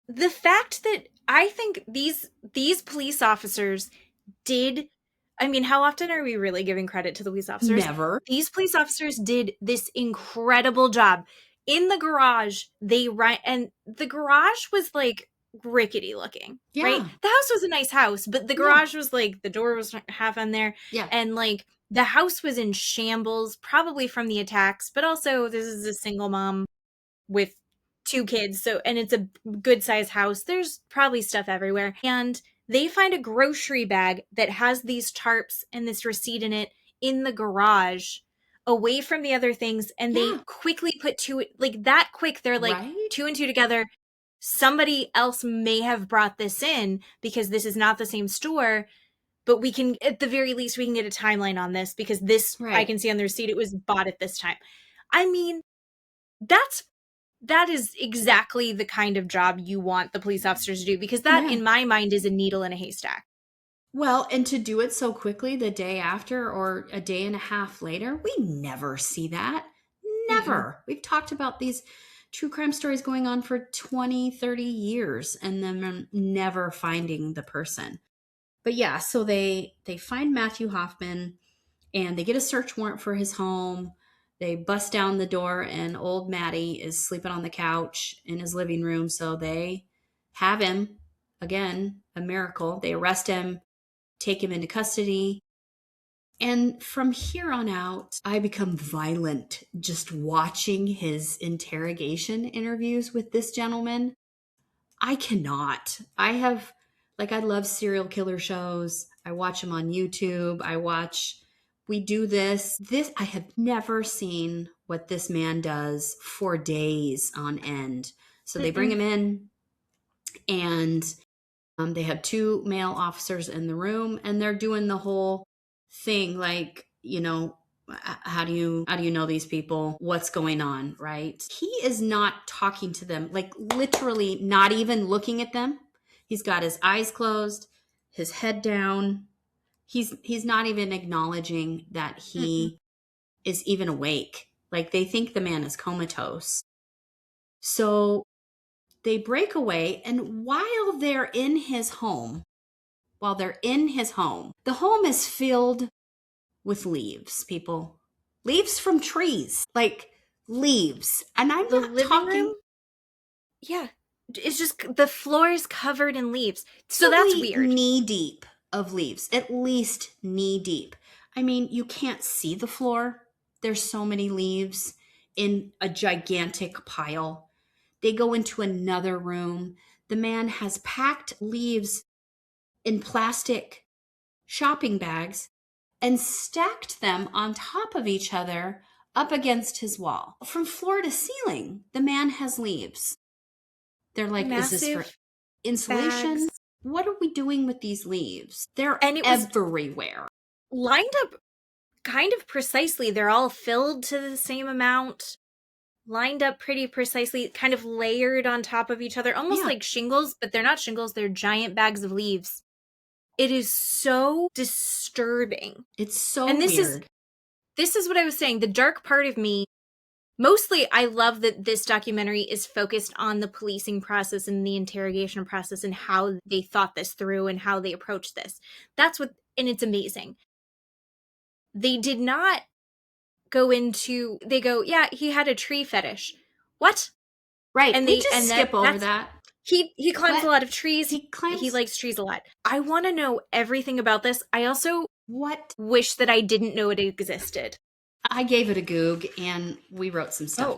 The fact that I think these police officers did, I mean, how often are we really giving credit to the police officers? Never. These police officers did this incredible job. In the garage, and the garage was like rickety looking, right? The house was a nice house, but the garage was like, the door was half on there. Yeah. And like, the house was in shambles, probably from the attacks, but also this is a single mom with 2 kids. So, and it's a good sized house. There's probably stuff everywhere. And they find a grocery bag that has these tarps and this receipt in it in the garage away from the other things. And they quickly put 2, like that quick. They're like 2 and 2 together. Somebody else may have brought this in because this is not the same store. But we can, at the very least, we can get a timeline on this because this, I can see on the receipt, it was bought at this time. I mean, that is exactly the kind of job you want the police officers to do, because that, in my mind, is a needle in a haystack. Well, and to do it so quickly the day after or a day and a half later, we never see that. Never. Mm-hmm. We've talked about these true crime stories going on for 20, 30 years and then never finding the person. But yeah, so they find Matthew Hoffman and they get a search warrant for his home. They bust down the door, and old Matty is sleeping on the couch in his living room. So they have him again, a miracle. They arrest him, take him into custody. And from here on out, I become violent just watching his interrogation interviews with this gentleman. I cannot. I love serial killer shows. I watch them on YouTube. We do this. I have never seen what this man does for days on end. So they bring him in, and they have two male officers in the room, and they're doing the whole thing like, how do you know these people? What's going on, right? He is not talking to them, like literally not even looking at them. He's got his eyes closed, his head down. He's not even acknowledging that he is even awake. Like they think the man is comatose. So they break away, and while they're in his home, the home is filled with leaves, people. Leaves from trees, like leaves. And I'm The not living talking room? Yeah. It's just the floor is covered in leaves. So that's weird. knee deep of leaves, at least knee deep. I mean, you can't see the floor. There's so many leaves in a gigantic pile. They go into another room. The man has packed leaves in plastic shopping bags and stacked them on top of each other up against his wall. From floor to ceiling, the man has leaves. They're like, is this for Massive insulation? bags. What are we doing with these leaves? They're And it was everywhere. lined up kind of precisely. They're all filled to the same amount, lined up pretty precisely, kind of layered on top of each other, almost Yeah. like shingles, but they're not shingles, they're giant bags of leaves. It is so disturbing. It's so And weird. this is what I was saying. The dark part of me, mostly I love that this documentary is focused on the policing process and the interrogation process and how they thought this through and how they approached this. And it's amazing. They did not they go, yeah, he had a tree fetish. What? Right. And We just skip over that. He climbs What? a lot of trees. He likes trees a lot. I want to know everything about this. I also What? wish that I didn't know it existed. I gave it a Goog, and we wrote some stuff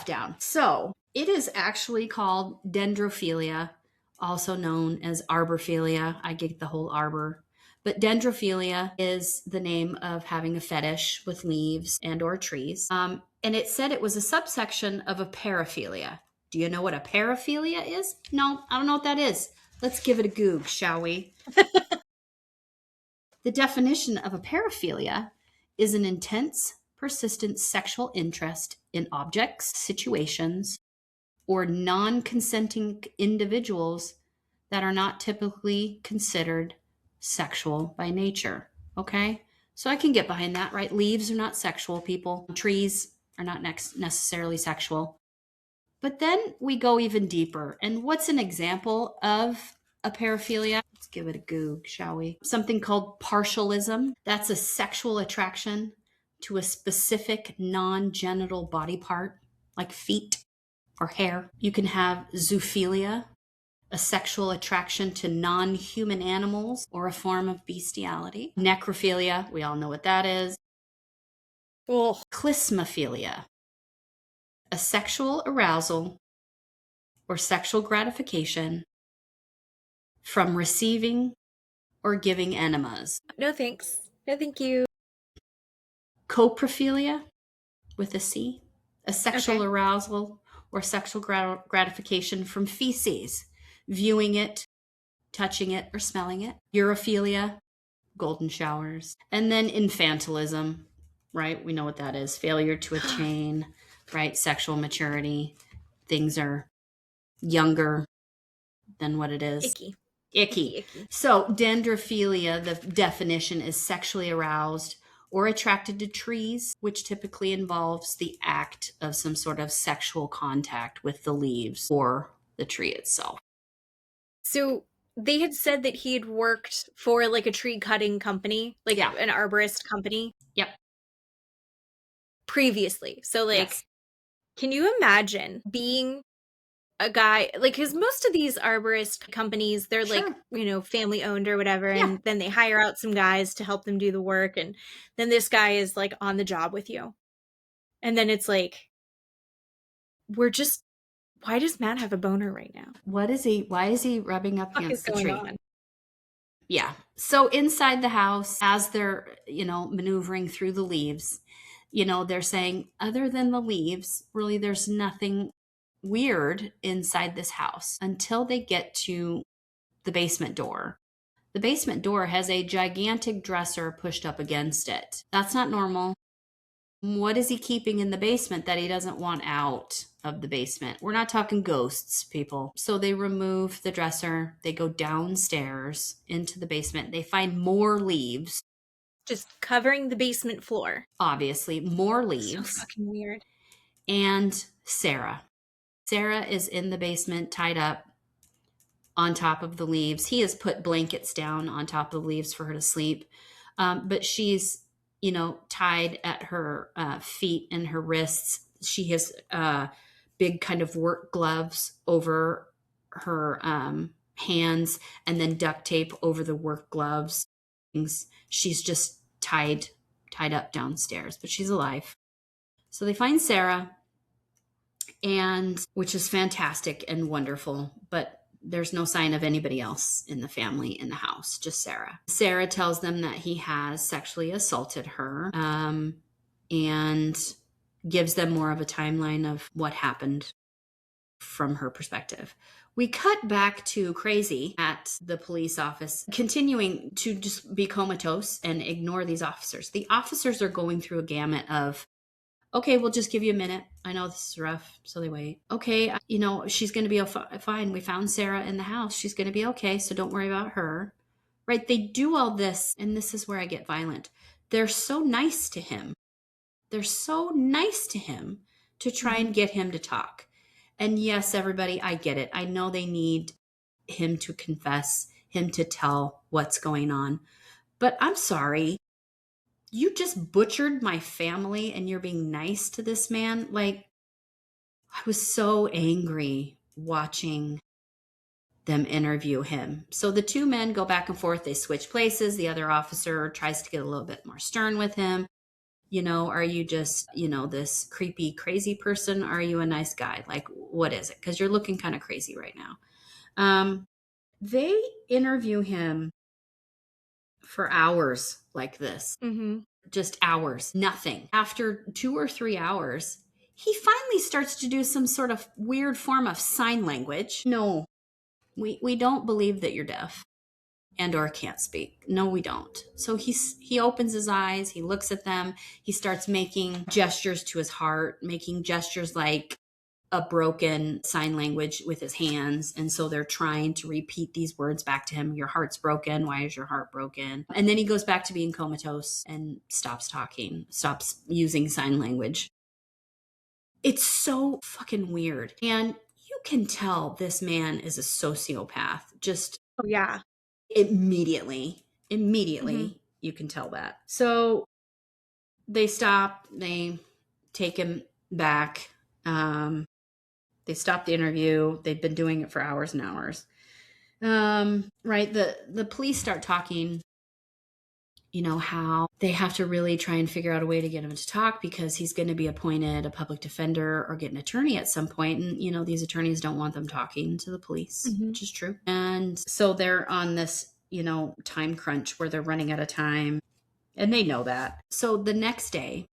down. So it is actually called dendrophilia, also known as arborphilia. I get the whole arbor. But dendrophilia is the name of having a fetish with leaves and or trees. And it said it was a subsection of a paraphilia. Do you know what a paraphilia is? No, I don't know what that is. Let's give it a Goog, shall we? The definition of a paraphilia is an intense, persistent sexual interest in objects, situations, or non consenting individuals that are not typically considered sexual by nature. Okay? So I can get behind that, right? Leaves are not sexual, people. Trees are not necessarily sexual. But then we go even deeper. And what's an example of a paraphilia? Let's give it a Goog, shall we? Something called partialism. That's a sexual attraction to a specific non-genital body part, like feet or hair. You can have zoophilia, a sexual attraction to non-human animals or a form of bestiality. Necrophilia, we all know what that is. Oh. Clismophilia, a sexual arousal or sexual gratification from receiving or giving enemas. No thanks. No thank you. Coprophilia, with a C, a sexual arousal or sexual gratification from feces, viewing it, touching it, or smelling it. Urophilia, golden showers. And then infantilism, right? We know what that is. Failure to attain, right? Sexual maturity. Things are younger than what it is. Icky. So dendrophilia, the definition is sexually aroused or attracted to trees, which typically involves the act of some sort of sexual contact with the leaves or the tree itself. So they had said that he had worked for like a tree cutting company, like an arborist company. Yep. previously. So like, Yes. can you imagine being a guy like, because most of these arborist companies, they're like, Sure. you know, family owned or whatever, Yeah. and then they hire out some guys to help them do the work, and then this guy is like on the job with you, and then it's like, we're just, why does Matt have a boner right now? Why is he rubbing up What the fuck is against the going tree? on? Yeah. So inside the house, as they're, maneuvering through the leaves, they're saying, other than the leaves, really, there's nothing weird inside this house until they get to the basement door. The basement door has a gigantic dresser pushed up against it. That's not normal. What is he keeping in the basement that he doesn't want out of the basement? We're not talking ghosts, people. So they remove the dresser. They go downstairs into the basement. They find more leaves. Just covering the basement floor. Obviously, more So leaves. fucking weird. And Sarah. Sarah is in the basement, tied up on top of the leaves. He has put blankets down on top of the leaves for her to sleep. But she's, tied at her feet and her wrists. She has big kind of work gloves over her hands and then duct tape over the work gloves. She's just tied up downstairs, but she's alive. So they find Sarah, and which is fantastic and wonderful, but there's no sign of anybody else in the family in the house, just Sarah. Sarah tells them that he has sexually assaulted her, and gives them more of a timeline of what happened from her perspective. We cut back to Crazy at the police office, continuing to just be comatose and ignore these officers. The officers are going through a gamut of, okay, we'll just give you a minute. I know this is rough. So they wait. Okay, she's going to be fine. We found Sarah in the house. She's going to be okay. So don't worry about her. Right? They do all this. And this is where I get violent. They're so nice to him. They're so nice to him to try and get him to talk. And yes, everybody, I get it. I know they need him to confess, him to tell what's going on. But I'm sorry. You just butchered my family and you're being nice to this man. Like, I was so angry watching them interview him. So the two men go back and forth. They switch places. The other officer tries to get a little bit more stern with him. Are you just, this creepy, crazy person? Are you a nice guy? Like, what is it? Because you're looking kind of crazy right now. They interview him for hours like this. Mm-hmm. Just hours, nothing. After 2 or 3 hours, he finally starts to do some sort of weird form of sign language. No, we don't believe that you're deaf and or can't speak. No, we don't. So he opens his eyes, he looks at them, he starts making gestures to his heart, making gestures like a broken sign language with his hands. And so they're trying to repeat these words back to him. Your heart's broken. Why is your heart broken? And then he goes back to being comatose and stops talking, stops using sign language. It's so fucking weird. And you can tell this man is a sociopath. Just Oh, yeah. immediately, you can tell that. So they stop, they take him back. They stopped the interview. They've been doing it for hours and hours. Right. The police start talking, how they have to really try and figure out a way to get him to talk because he's going to be appointed a public defender or get an attorney at some point. And, these attorneys don't want them talking to the police, which is true. And so they're on this, time crunch where they're running out of time and they know that. So the next day,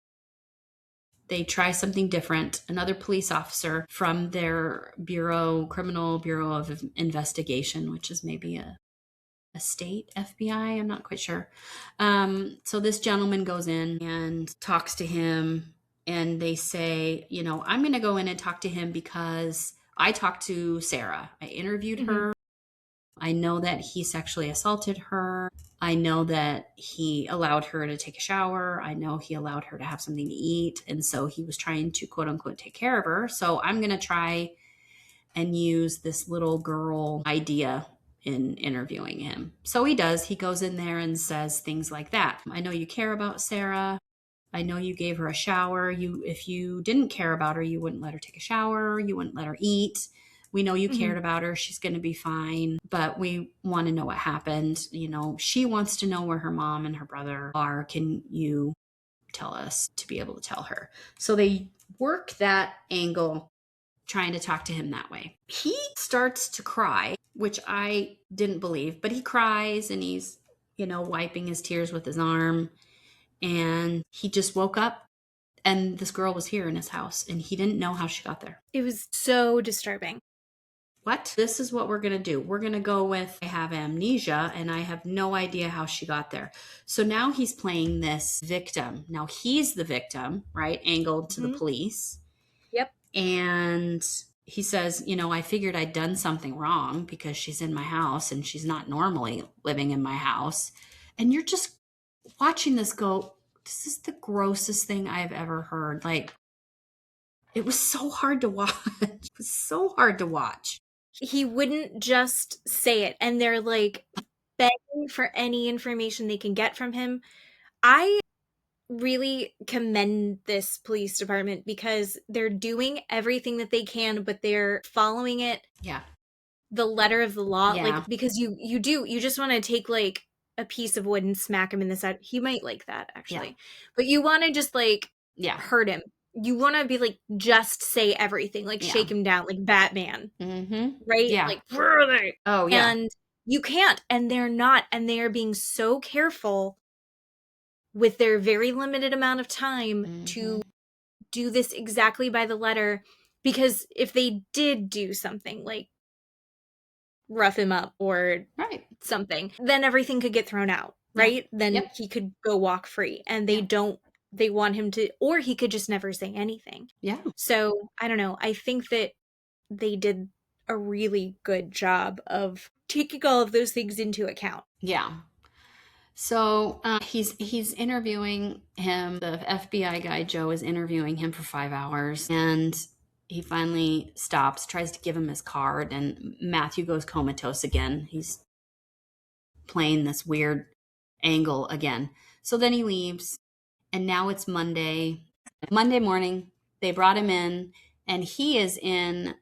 they try something different. Another police officer from their criminal bureau of investigation, which is maybe a state FBI, I'm not quite sure. So this gentleman goes in and talks to him, and they say, I'm going to go in and talk to him because I talked to Sarah. I interviewed her. I know that he sexually assaulted her. I know that he allowed her to take a shower. I know he allowed her to have something to eat. And so he was trying to, quote unquote, take care of her. So I'm going to try and use this little girl idea in interviewing him. So he does. He goes in there and says things like that. I know you care about Sarah. I know you gave her a shower. If you didn't care about her, you wouldn't let her take a shower. You wouldn't let her eat. We know you cared about her. She's going to be fine, but we want to know what happened. She wants to know where her mom and her brother are. Can you tell us to be able to tell her? So they work that angle, trying to talk to him that way. He starts to cry, which I didn't believe, but he cries and he's, wiping his tears with his arm. And he just woke up and this girl was here in his house and he didn't know how she got there. It was so disturbing. What? This is what we're going to do. We're going to go with, I have amnesia and I have no idea how she got there. So now he's playing this victim. Now he's the victim, right? Angled to the police. Yep. And he says, I figured I'd done something wrong because she's in my house and she's not normally living in my house. And you're just watching this go, this is the grossest thing I've ever heard. Like, it was so hard to watch. It was so hard to watch. He wouldn't just say it. And they're like begging for any information they can get from him. I really commend this police department because they're doing everything that they can, but they're following it. Yeah. The letter of the law. Yeah. Like, because you just want to take like a piece of wood and smack him in the side. He might like that actually. But you want to just like hurt him. You want to be like, just say everything, like shake him down, like Batman, right? Yeah. Like, where are they? Oh, yeah. And you can't, and they're not, and they are being so careful with their very limited amount of time to do this exactly by the letter, because if they did do something like rough him up or something, then everything could get thrown out, right? Then he could go walk free, and they want him to, or he could just never say anything. Yeah. So I don't know. I think that they did a really good job of taking all of those things into account. Yeah. So he's interviewing him. The FBI guy, Joe, is interviewing him for 5 hours. And he finally stops, tries to give him his card. And Matthew goes comatose again. He's playing this weird angle again. So then he leaves. And now it's Monday. Monday morning, they brought him in. And he is in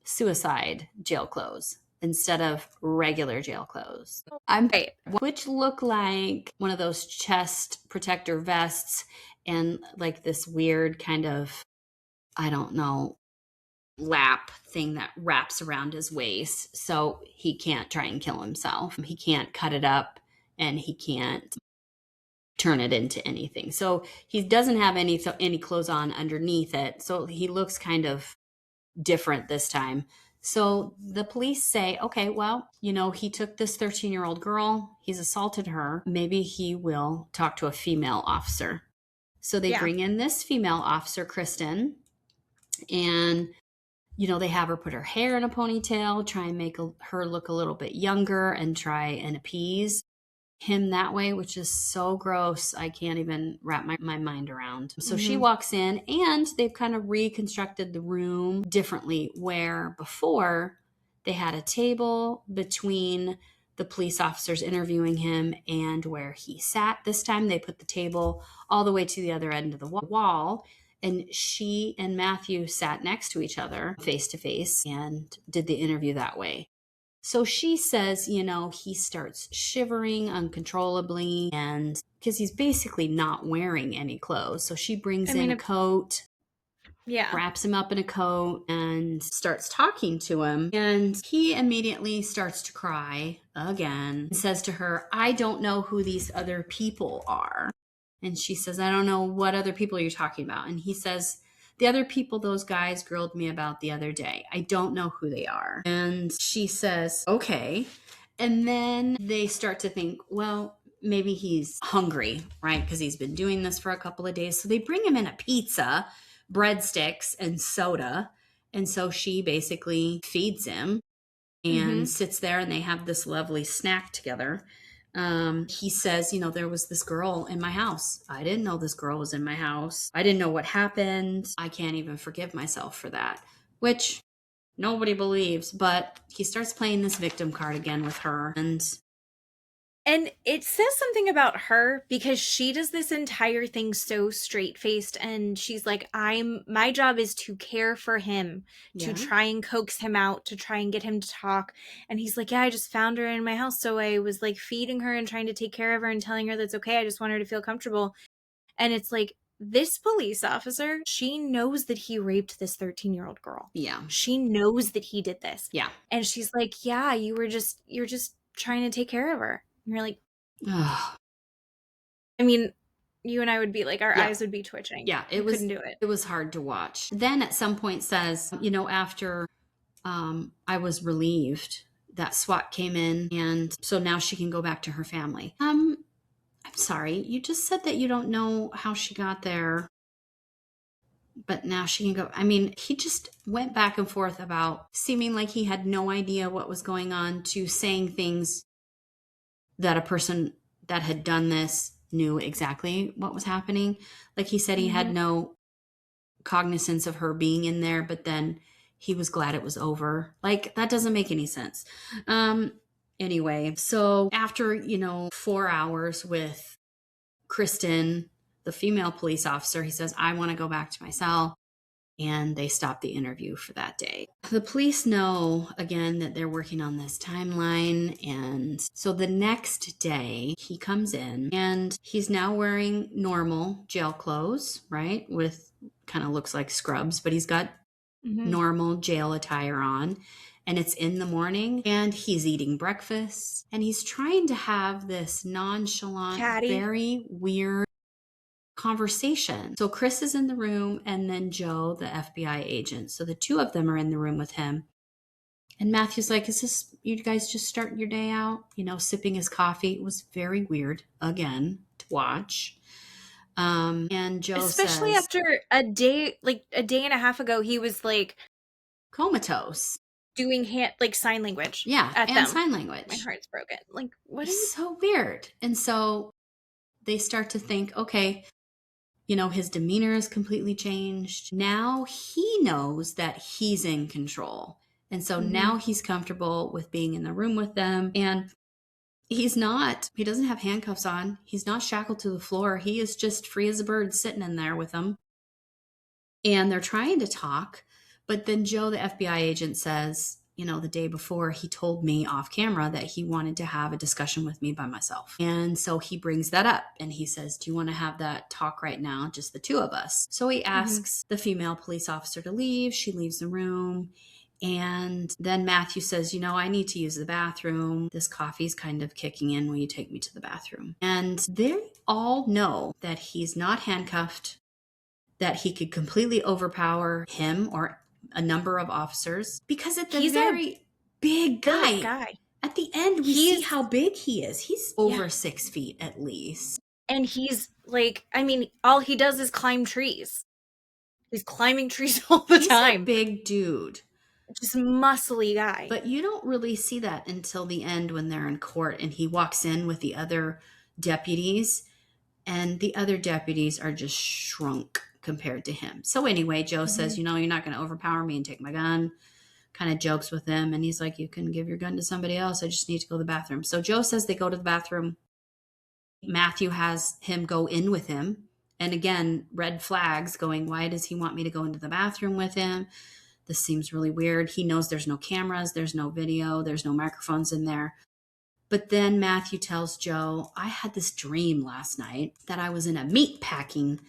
suicide jail clothes instead of regular jail clothes. Which look like one of those chest protector vests and like this weird kind of, I don't know, lap thing that wraps around his waist. So he can't try and kill himself. He can't cut it up and he can't turn it into anything. So he doesn't have any clothes on underneath it. So he looks kind of different this time. So the police say, okay, well, he took this 13-year-old girl. He's assaulted her. Maybe he will talk to a female officer. So they bring in this female officer, Kristen, and, they have her put her hair in a ponytail, try and make her look a little bit younger and try and appease him that way, which is so gross. I can't even wrap my mind around. So she walks in and they've kind of reconstructed the room differently, where before they had a table between the police officers interviewing him and where he sat. This time they put the table all the way to the other end of the wall, and she and Matthew sat next to each other face to face and did the interview that way. So she says, he starts shivering uncontrollably, and because he's basically not wearing any clothes. So she brings in a coat, wraps him up in a coat and starts talking to him. And he immediately starts to cry again and says to her, I don't know who these other people are. And she says, I don't know what other people you're talking about. And he says, the other people those guys grilled me about the other day, I don't know who they are. And she says, okay. And then they start to think, well, maybe he's hungry, right? Because he's been doing this for a couple of days. So they bring him in a pizza, breadsticks, and soda. And so she basically feeds him and sits there, and they have this lovely snack together. He says, there was this girl in my house. I didn't know this girl was in my house. I didn't know what happened. I can't even forgive myself for that, which nobody believes. But he starts playing this victim card again with her. And And it says something about her because she does this entire thing so straight-faced, and she's like, my job is to care for him, to Yeah. try and coax him out, to try and get him to talk. And he's like, yeah, I just found her in my house, so I was like feeding her and trying to take care of her and telling her that's okay. I just want her to feel comfortable. And it's like, this police officer, she knows that he raped this 13-year-old girl. Yeah. She knows that he did this. Yeah. And she's like, yeah, you're just trying to take care of her. And you're like, Ugh. I mean, you and I would be like, our Yeah. eyes would be twitching. Yeah, We couldn't do it. It was hard to watch. Then at some point says, after I was relieved that SWAT came in, and so now she can go back to her family. I'm sorry, you just said that you don't know how she got there, but now she can go. I mean, he just went back and forth about seeming like he had no idea what was going on to saying things that a person that had done this knew exactly what was happening. Like he said, he had no cognizance of her being in there, but then he was glad it was over. Like, that doesn't make any sense. Anyway, so after 4 hours with Kristen, the female police officer, he says, I want to go back to my cell. And they stop the interview for that day. The police know, again, that they're working on this timeline. And so the next day, he comes in and he's now wearing normal jail clothes, right? With kind of looks like scrubs, but he's got normal jail attire on. And it's in the morning and he's eating breakfast. And he's trying to have this nonchalant, very weird conversation. So Chris is in the room and then Joe, the FBI agent. So the two of them are in the room with him. And Matthew's like, is this, you guys just starting your day out? Sipping his coffee. It was very weird, again, to watch. And Joe especially says, after a day and a half ago, he was like comatose. Doing sign language. Yeah, at and them. sign language. My heart's broken. Like, what it's is so weird. And so they start to think, okay, his demeanor is completely changed. Now he knows that he's in control. And so now he's comfortable with being in the room with them. And he doesn't have handcuffs on. He's not shackled to the floor. He is just free as a bird sitting in there with them. And they're trying to talk. But then Joe, the FBI agent, says, the day before, he told me off camera that he wanted to have a discussion with me by myself. And so he brings that up and he says, do you want to have that talk right now? Just the two of us. So he asks the female police officer to leave. She leaves the room. And then Matthew says, I need to use the bathroom. This coffee's kind of kicking in. Will you take me to the bathroom? And they all know that he's not handcuffed, that he could completely overpower him or a number of officers, because he's a big guy. At the end, we see how big he is. He's over 6 feet at least. And he's like, all he does is climb trees. He's climbing trees all the time. He's a big dude. Just muscly guy. But you don't really see that until the end when they're in court and he walks in with the other deputies, and the other deputies are just shrunk compared to him. So anyway, Joe says, you're not going to overpower me and take my gun. Kind of jokes with him. And he's like, you can give your gun to somebody else. I just need to go to the bathroom. So Joe says they go to the bathroom. Matthew has him go in with him. And again, red flags going, why does he want me to go into the bathroom with him? This seems really weird. He knows there's no cameras, there's no video, there's no microphones in there. But then Matthew tells Joe, I had this dream last night that I was in a meat packing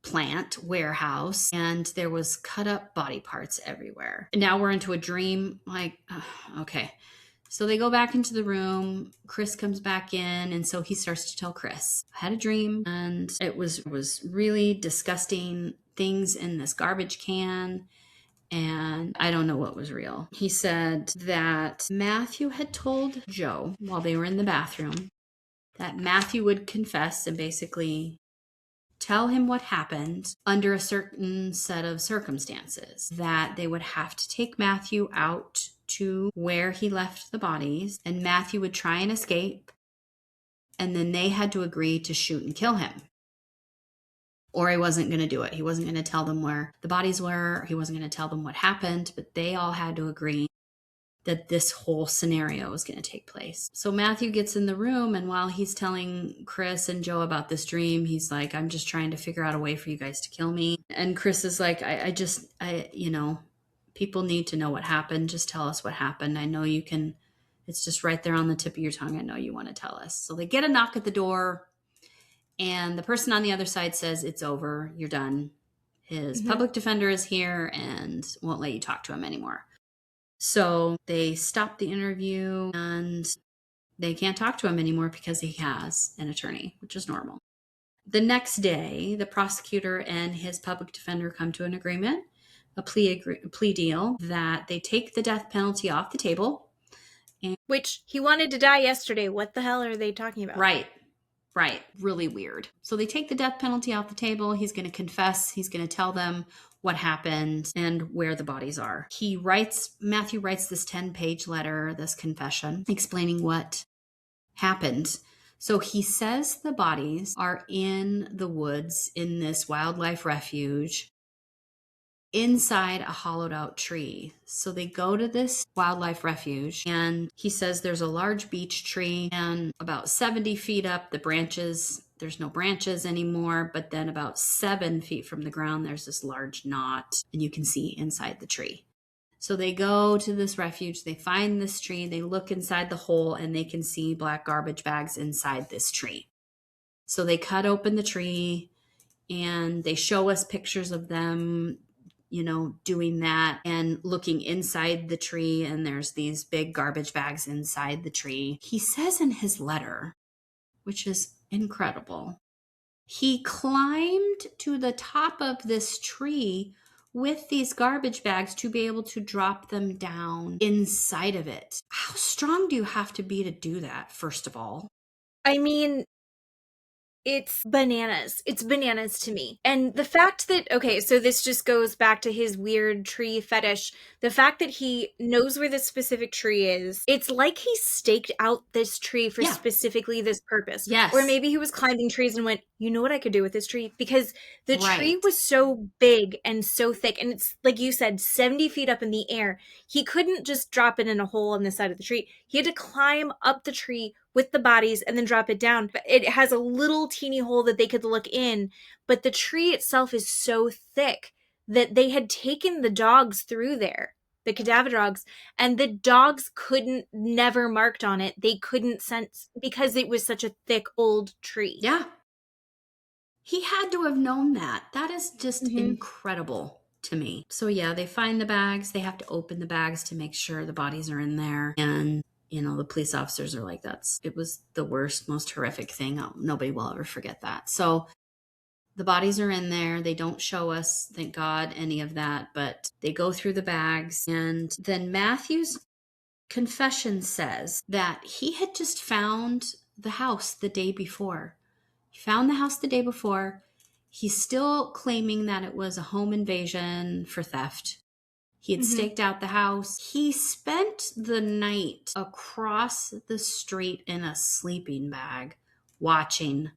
plant warehouse and there was cut up body parts everywhere. And now we're into a dream. Like, okay. So they go back into the room. Chris comes back in. And so he starts to tell Chris, I had a dream and it was really disgusting things in this garbage can. And I don't know what was real. He said that Matthew had told Joe while they were in the bathroom that Matthew would confess and basically tell him what happened under a certain set of circumstances, that they would have to take Matthew out to where he left the bodies, and Matthew would try and escape, and then they had to agree to shoot and kill him. Or he wasn't going to do it. He wasn't going to tell them where the bodies were. He wasn't going to tell them what happened, but they all had to agree that this whole scenario is going to take place. So Matthew gets in the room, and while he's telling Chris and Joe about this dream, he's like, I'm just trying to figure out a way for you guys to kill me. And Chris is like, people need to know what happened. Just tell us what happened. I know you can, it's just right there on the tip of your tongue. I know you want to tell us. So they get a knock at the door, and the person on the other side says, it's over. You're done. His public defender is here and won't let you talk to him anymore. So they stop the interview and they can't talk to him anymore because he has an attorney, which is normal. The next day, the prosecutor and his public defender come to an agreement, a plea deal, that they take the death penalty off the table. Which he wanted to die yesterday. What the hell are they talking about? Right. Really weird. So they take the death penalty off the table. He's going to confess. He's going to tell them what happened and where the bodies are. Matthew writes this 10-page letter, this confession, explaining what happened. So he says the bodies are in the woods in this wildlife refuge inside a hollowed out tree. So they go to this wildlife refuge, and he says there's a large beech tree, and about 70 feet up, there's no branches anymore, but then about 7 feet from the ground, there's this large knot, and you can see inside the tree. So they go to this refuge, they find this tree, they look inside the hole, and they can see black garbage bags inside this tree. So they cut open the tree, and they show us pictures of them, doing that and looking inside the tree, and there's these big garbage bags inside the tree. He says in his letter, which is incredible, he climbed to the top of this tree with these garbage bags to be able to drop them down inside of it. How strong do you have to be to do that, first of all? I mean, it's bananas. It's bananas to me. And the fact that, okay, so this just goes back to his weird tree fetish. The fact that he knows where this specific tree is, it's like he staked out this tree for specifically this purpose. Yes. Or maybe he was climbing trees and went, you know what I could do with this tree? Because the tree was so big and so thick. And it's, like you said, 70 feet up in the air. He couldn't just drop it in a hole on the side of the tree. He had to climb up the tree with the bodies and then drop it down. It has a little teeny hole that they could look in, but the tree itself is so thick that they had taken the dogs through there, the cadaver dogs, and the dogs never marked on it. They couldn't sense because it was such a thick old tree. Yeah. He had to have known that. That is just incredible to me. So yeah, they find the bags. They have to open the bags to make sure the bodies are in there. And the police officers are like, it was the worst, most horrific thing. Nobody will ever forget that. So the bodies are in there. They don't show us, thank God, any of that, but they go through the bags. And then Matthew's confession says that he had just found the house the day before. He found the house the day before. He's still claiming that it was a home invasion for theft. He had staked out the house. He spent the night across the street in a sleeping bag watching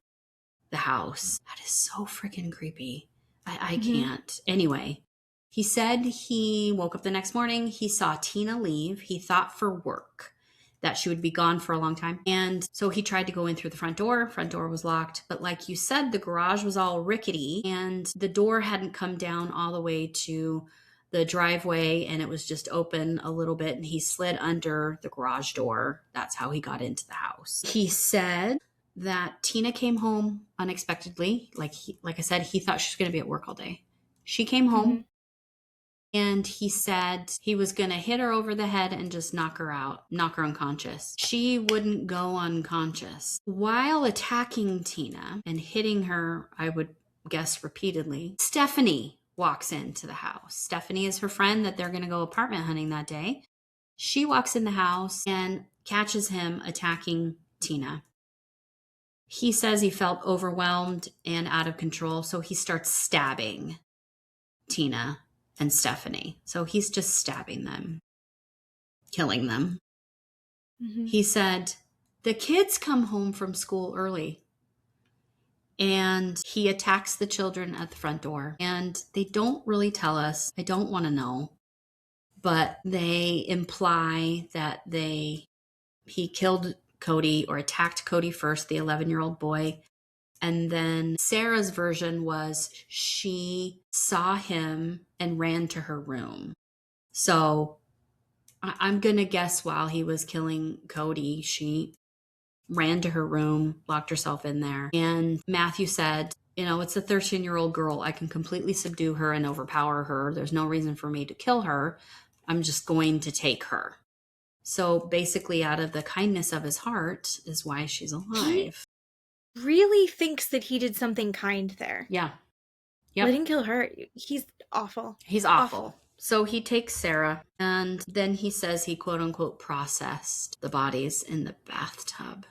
the house. That is so freaking creepy. I can't. Anyway, he said he woke up the next morning. He saw Tina leave. He thought for work that she would be gone for a long time. And so he tried to go in through the front door. Front door was locked. But like you said, the garage was all rickety and the door hadn't come down all the way to the driveway, and it was just open a little bit, and he slid under the garage door. That's how he got into the house. He said that Tina came home unexpectedly. Like I said, he thought she was going to be at work all day. She came home, and he said he was going to hit her over the head and just knock her out, knock her unconscious. She wouldn't go unconscious. While attacking Tina and hitting her, I would guess repeatedly, Stephanie walks into the house. Stephanie is her friend that they're going to go apartment hunting that day. She walks in the house and catches him attacking Tina. He says he felt overwhelmed and out of control, so he starts stabbing Tina and Stephanie. So he's just stabbing them, killing them. He said, the kids come home from school early. And he attacks the children at the front door. And they don't really tell us. I don't want to know. but they imply that he killed Cody or attacked Cody first, the 11-year-old boy. And then Sarah's version was she saw him and ran to her room. So I'm going to guess while he was killing Cody, she ran to her room, locked herself in there. And Matthew said, it's a 13-year-old girl. I can completely subdue her and overpower her. There's no reason for me to kill her. I'm just going to take her. So basically, out of the kindness of his heart is why she's alive. He really thinks that he did something kind there. Yeah. Yep. Letting kill her. He's awful. He's awful. So he takes Sarah, and then he says he quote unquote processed the bodies in the bathtub.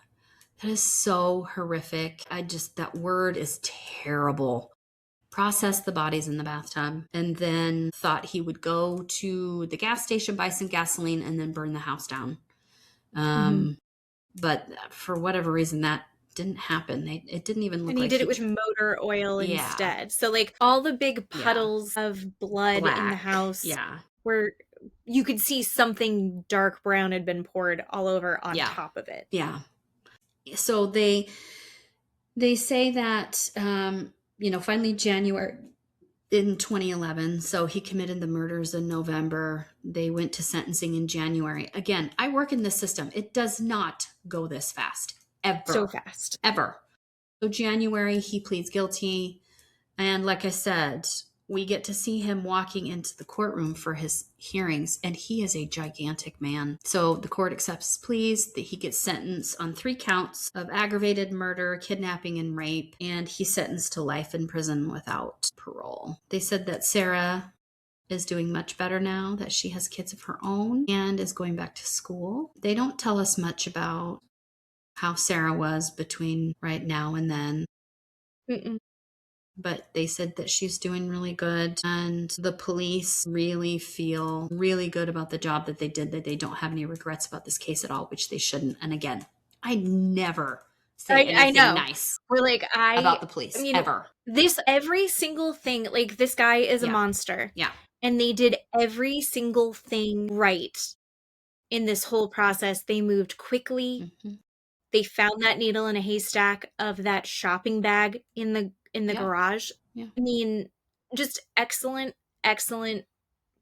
That is so horrific. That word is terrible. Processed the bodies in the bathtub, and then thought he would go to the gas station, buy some gasoline, and then burn the house down. But for whatever reason, that didn't happen. It didn't even look like. And he did it with motor oil instead. So like all the big puddles of blood in the house, where you could see something dark brown had been poured all over on top of it. Yeah. So they say that finally January in 2011. So he committed the murders in November. They went to sentencing in January. Again, I work in this system. It does not go this fast. Ever. So fast. Ever. So January, he pleads guilty. And like I said, we get to see him walking into the courtroom for his hearings, and he is a gigantic man. So the court accepts his pleas, that he gets sentenced on 3 counts of aggravated murder, kidnapping, and rape, and he's sentenced to life in prison without parole. They said that Sarah is doing much better now, that she has kids of her own and is going back to school. They don't tell us much about how Sarah was between right now and then. But they said that she's doing really good, and the police really feel really good about the job that they did, that they don't have any regrets about this case at all, which they shouldn't. And again, I never say anything nice about the police, ever. Every single thing, like this guy is a monster. Yeah. And they did every single thing right in this whole process. They moved quickly. They found that needle in a haystack of that shopping bag in the garage. Yeah. I mean, just excellent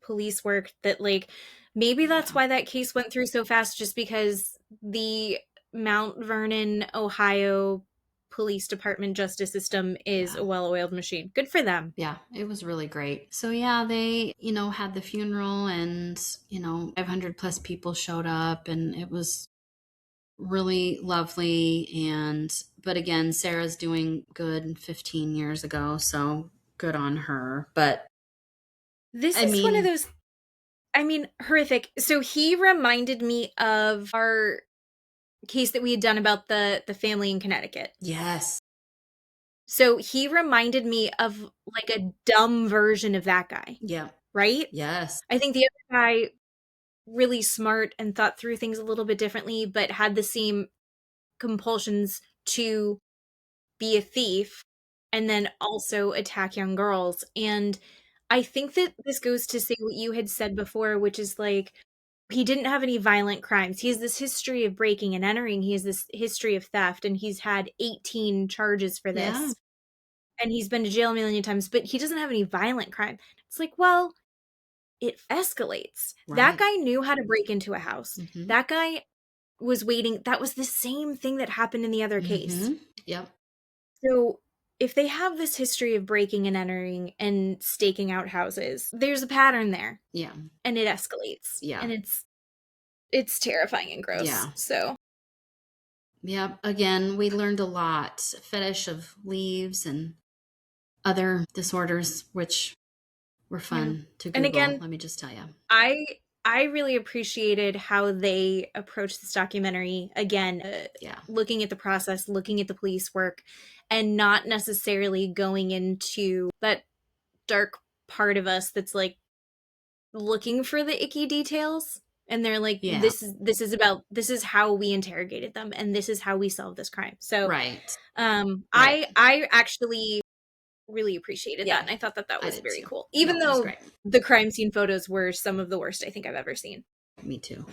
police work that like maybe that's why that case went through so fast, just because the Mount Vernon, Ohio police department justice system is a well-oiled machine. Good for them. Yeah, it was really great. So yeah, they, had the funeral, and 500 plus people showed up, and it was really lovely. But again, Sarah's doing good 15 years ago, so good on her. But this is one of those, horrific. So he reminded me of our case that we had done about the family in Connecticut. Yes. So he reminded me of like a dumb version of that guy. Yeah. Right? Yes. I think the other guy, really smart and thought through things a little bit differently, but had the same compulsions to be a thief and then also attack young girls. And I think that this goes to say what you had said before, which is like, he didn't have any violent crimes. He has this history of breaking and entering. He has this history of theft, and he's had 18 charges for this. Yeah. And he's been to jail a million times, but he doesn't have any violent crime. It's like, well, it escalates. Right. That guy knew how to break into a house. That guy was waiting. That was the same thing that happened in the other case. Yep. So if they have this history of breaking and entering and staking out houses, there's a pattern there. Yeah. And it escalates. Yeah. And it's terrifying and gross. Yeah. So. Yeah. Again, we learned a lot. Fetish of leaves and other disorders, which were fun to Google. And again, let me just tell you. I really appreciated how they approached this documentary. Again, looking at the process, looking at the police work, and not necessarily going into that dark part of us that's like looking for the icky details. And they're like, this is how we interrogated them, and this is how we solved this crime. So, right. I actually really appreciated Yeah. that. And I thought that I was did very too. cool. Even No, it was though great. the crime scene photos were some of the worst I think I've ever seen. Me too.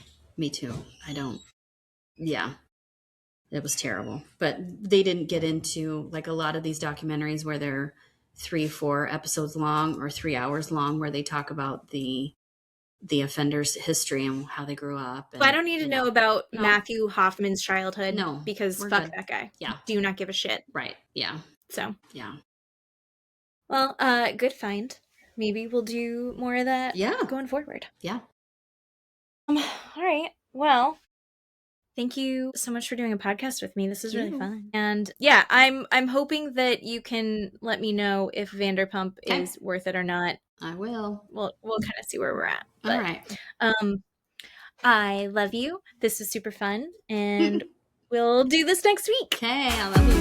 Yeah. It was terrible. But they didn't get into like a lot of these documentaries where they're 3-4 episodes long or 3 hours long, where they talk about the offender's history and how they grew up. And, I don't need to know about No. Matthew Hoffman's childhood. No, because we're fuck good. that guy. Yeah. Do not give a shit. Right. Yeah. So Yeah. well, good find. Maybe we'll do more of that going forward. Yeah. All right. Well, thank you so much for doing a podcast with me. This is really fun. And yeah, I'm hoping that you can let me know if Vanderpump is worth it or not. I will. We'll kind of see where we're at. All right. I love you. This was super fun, and we'll do this next week. Okay, I love you.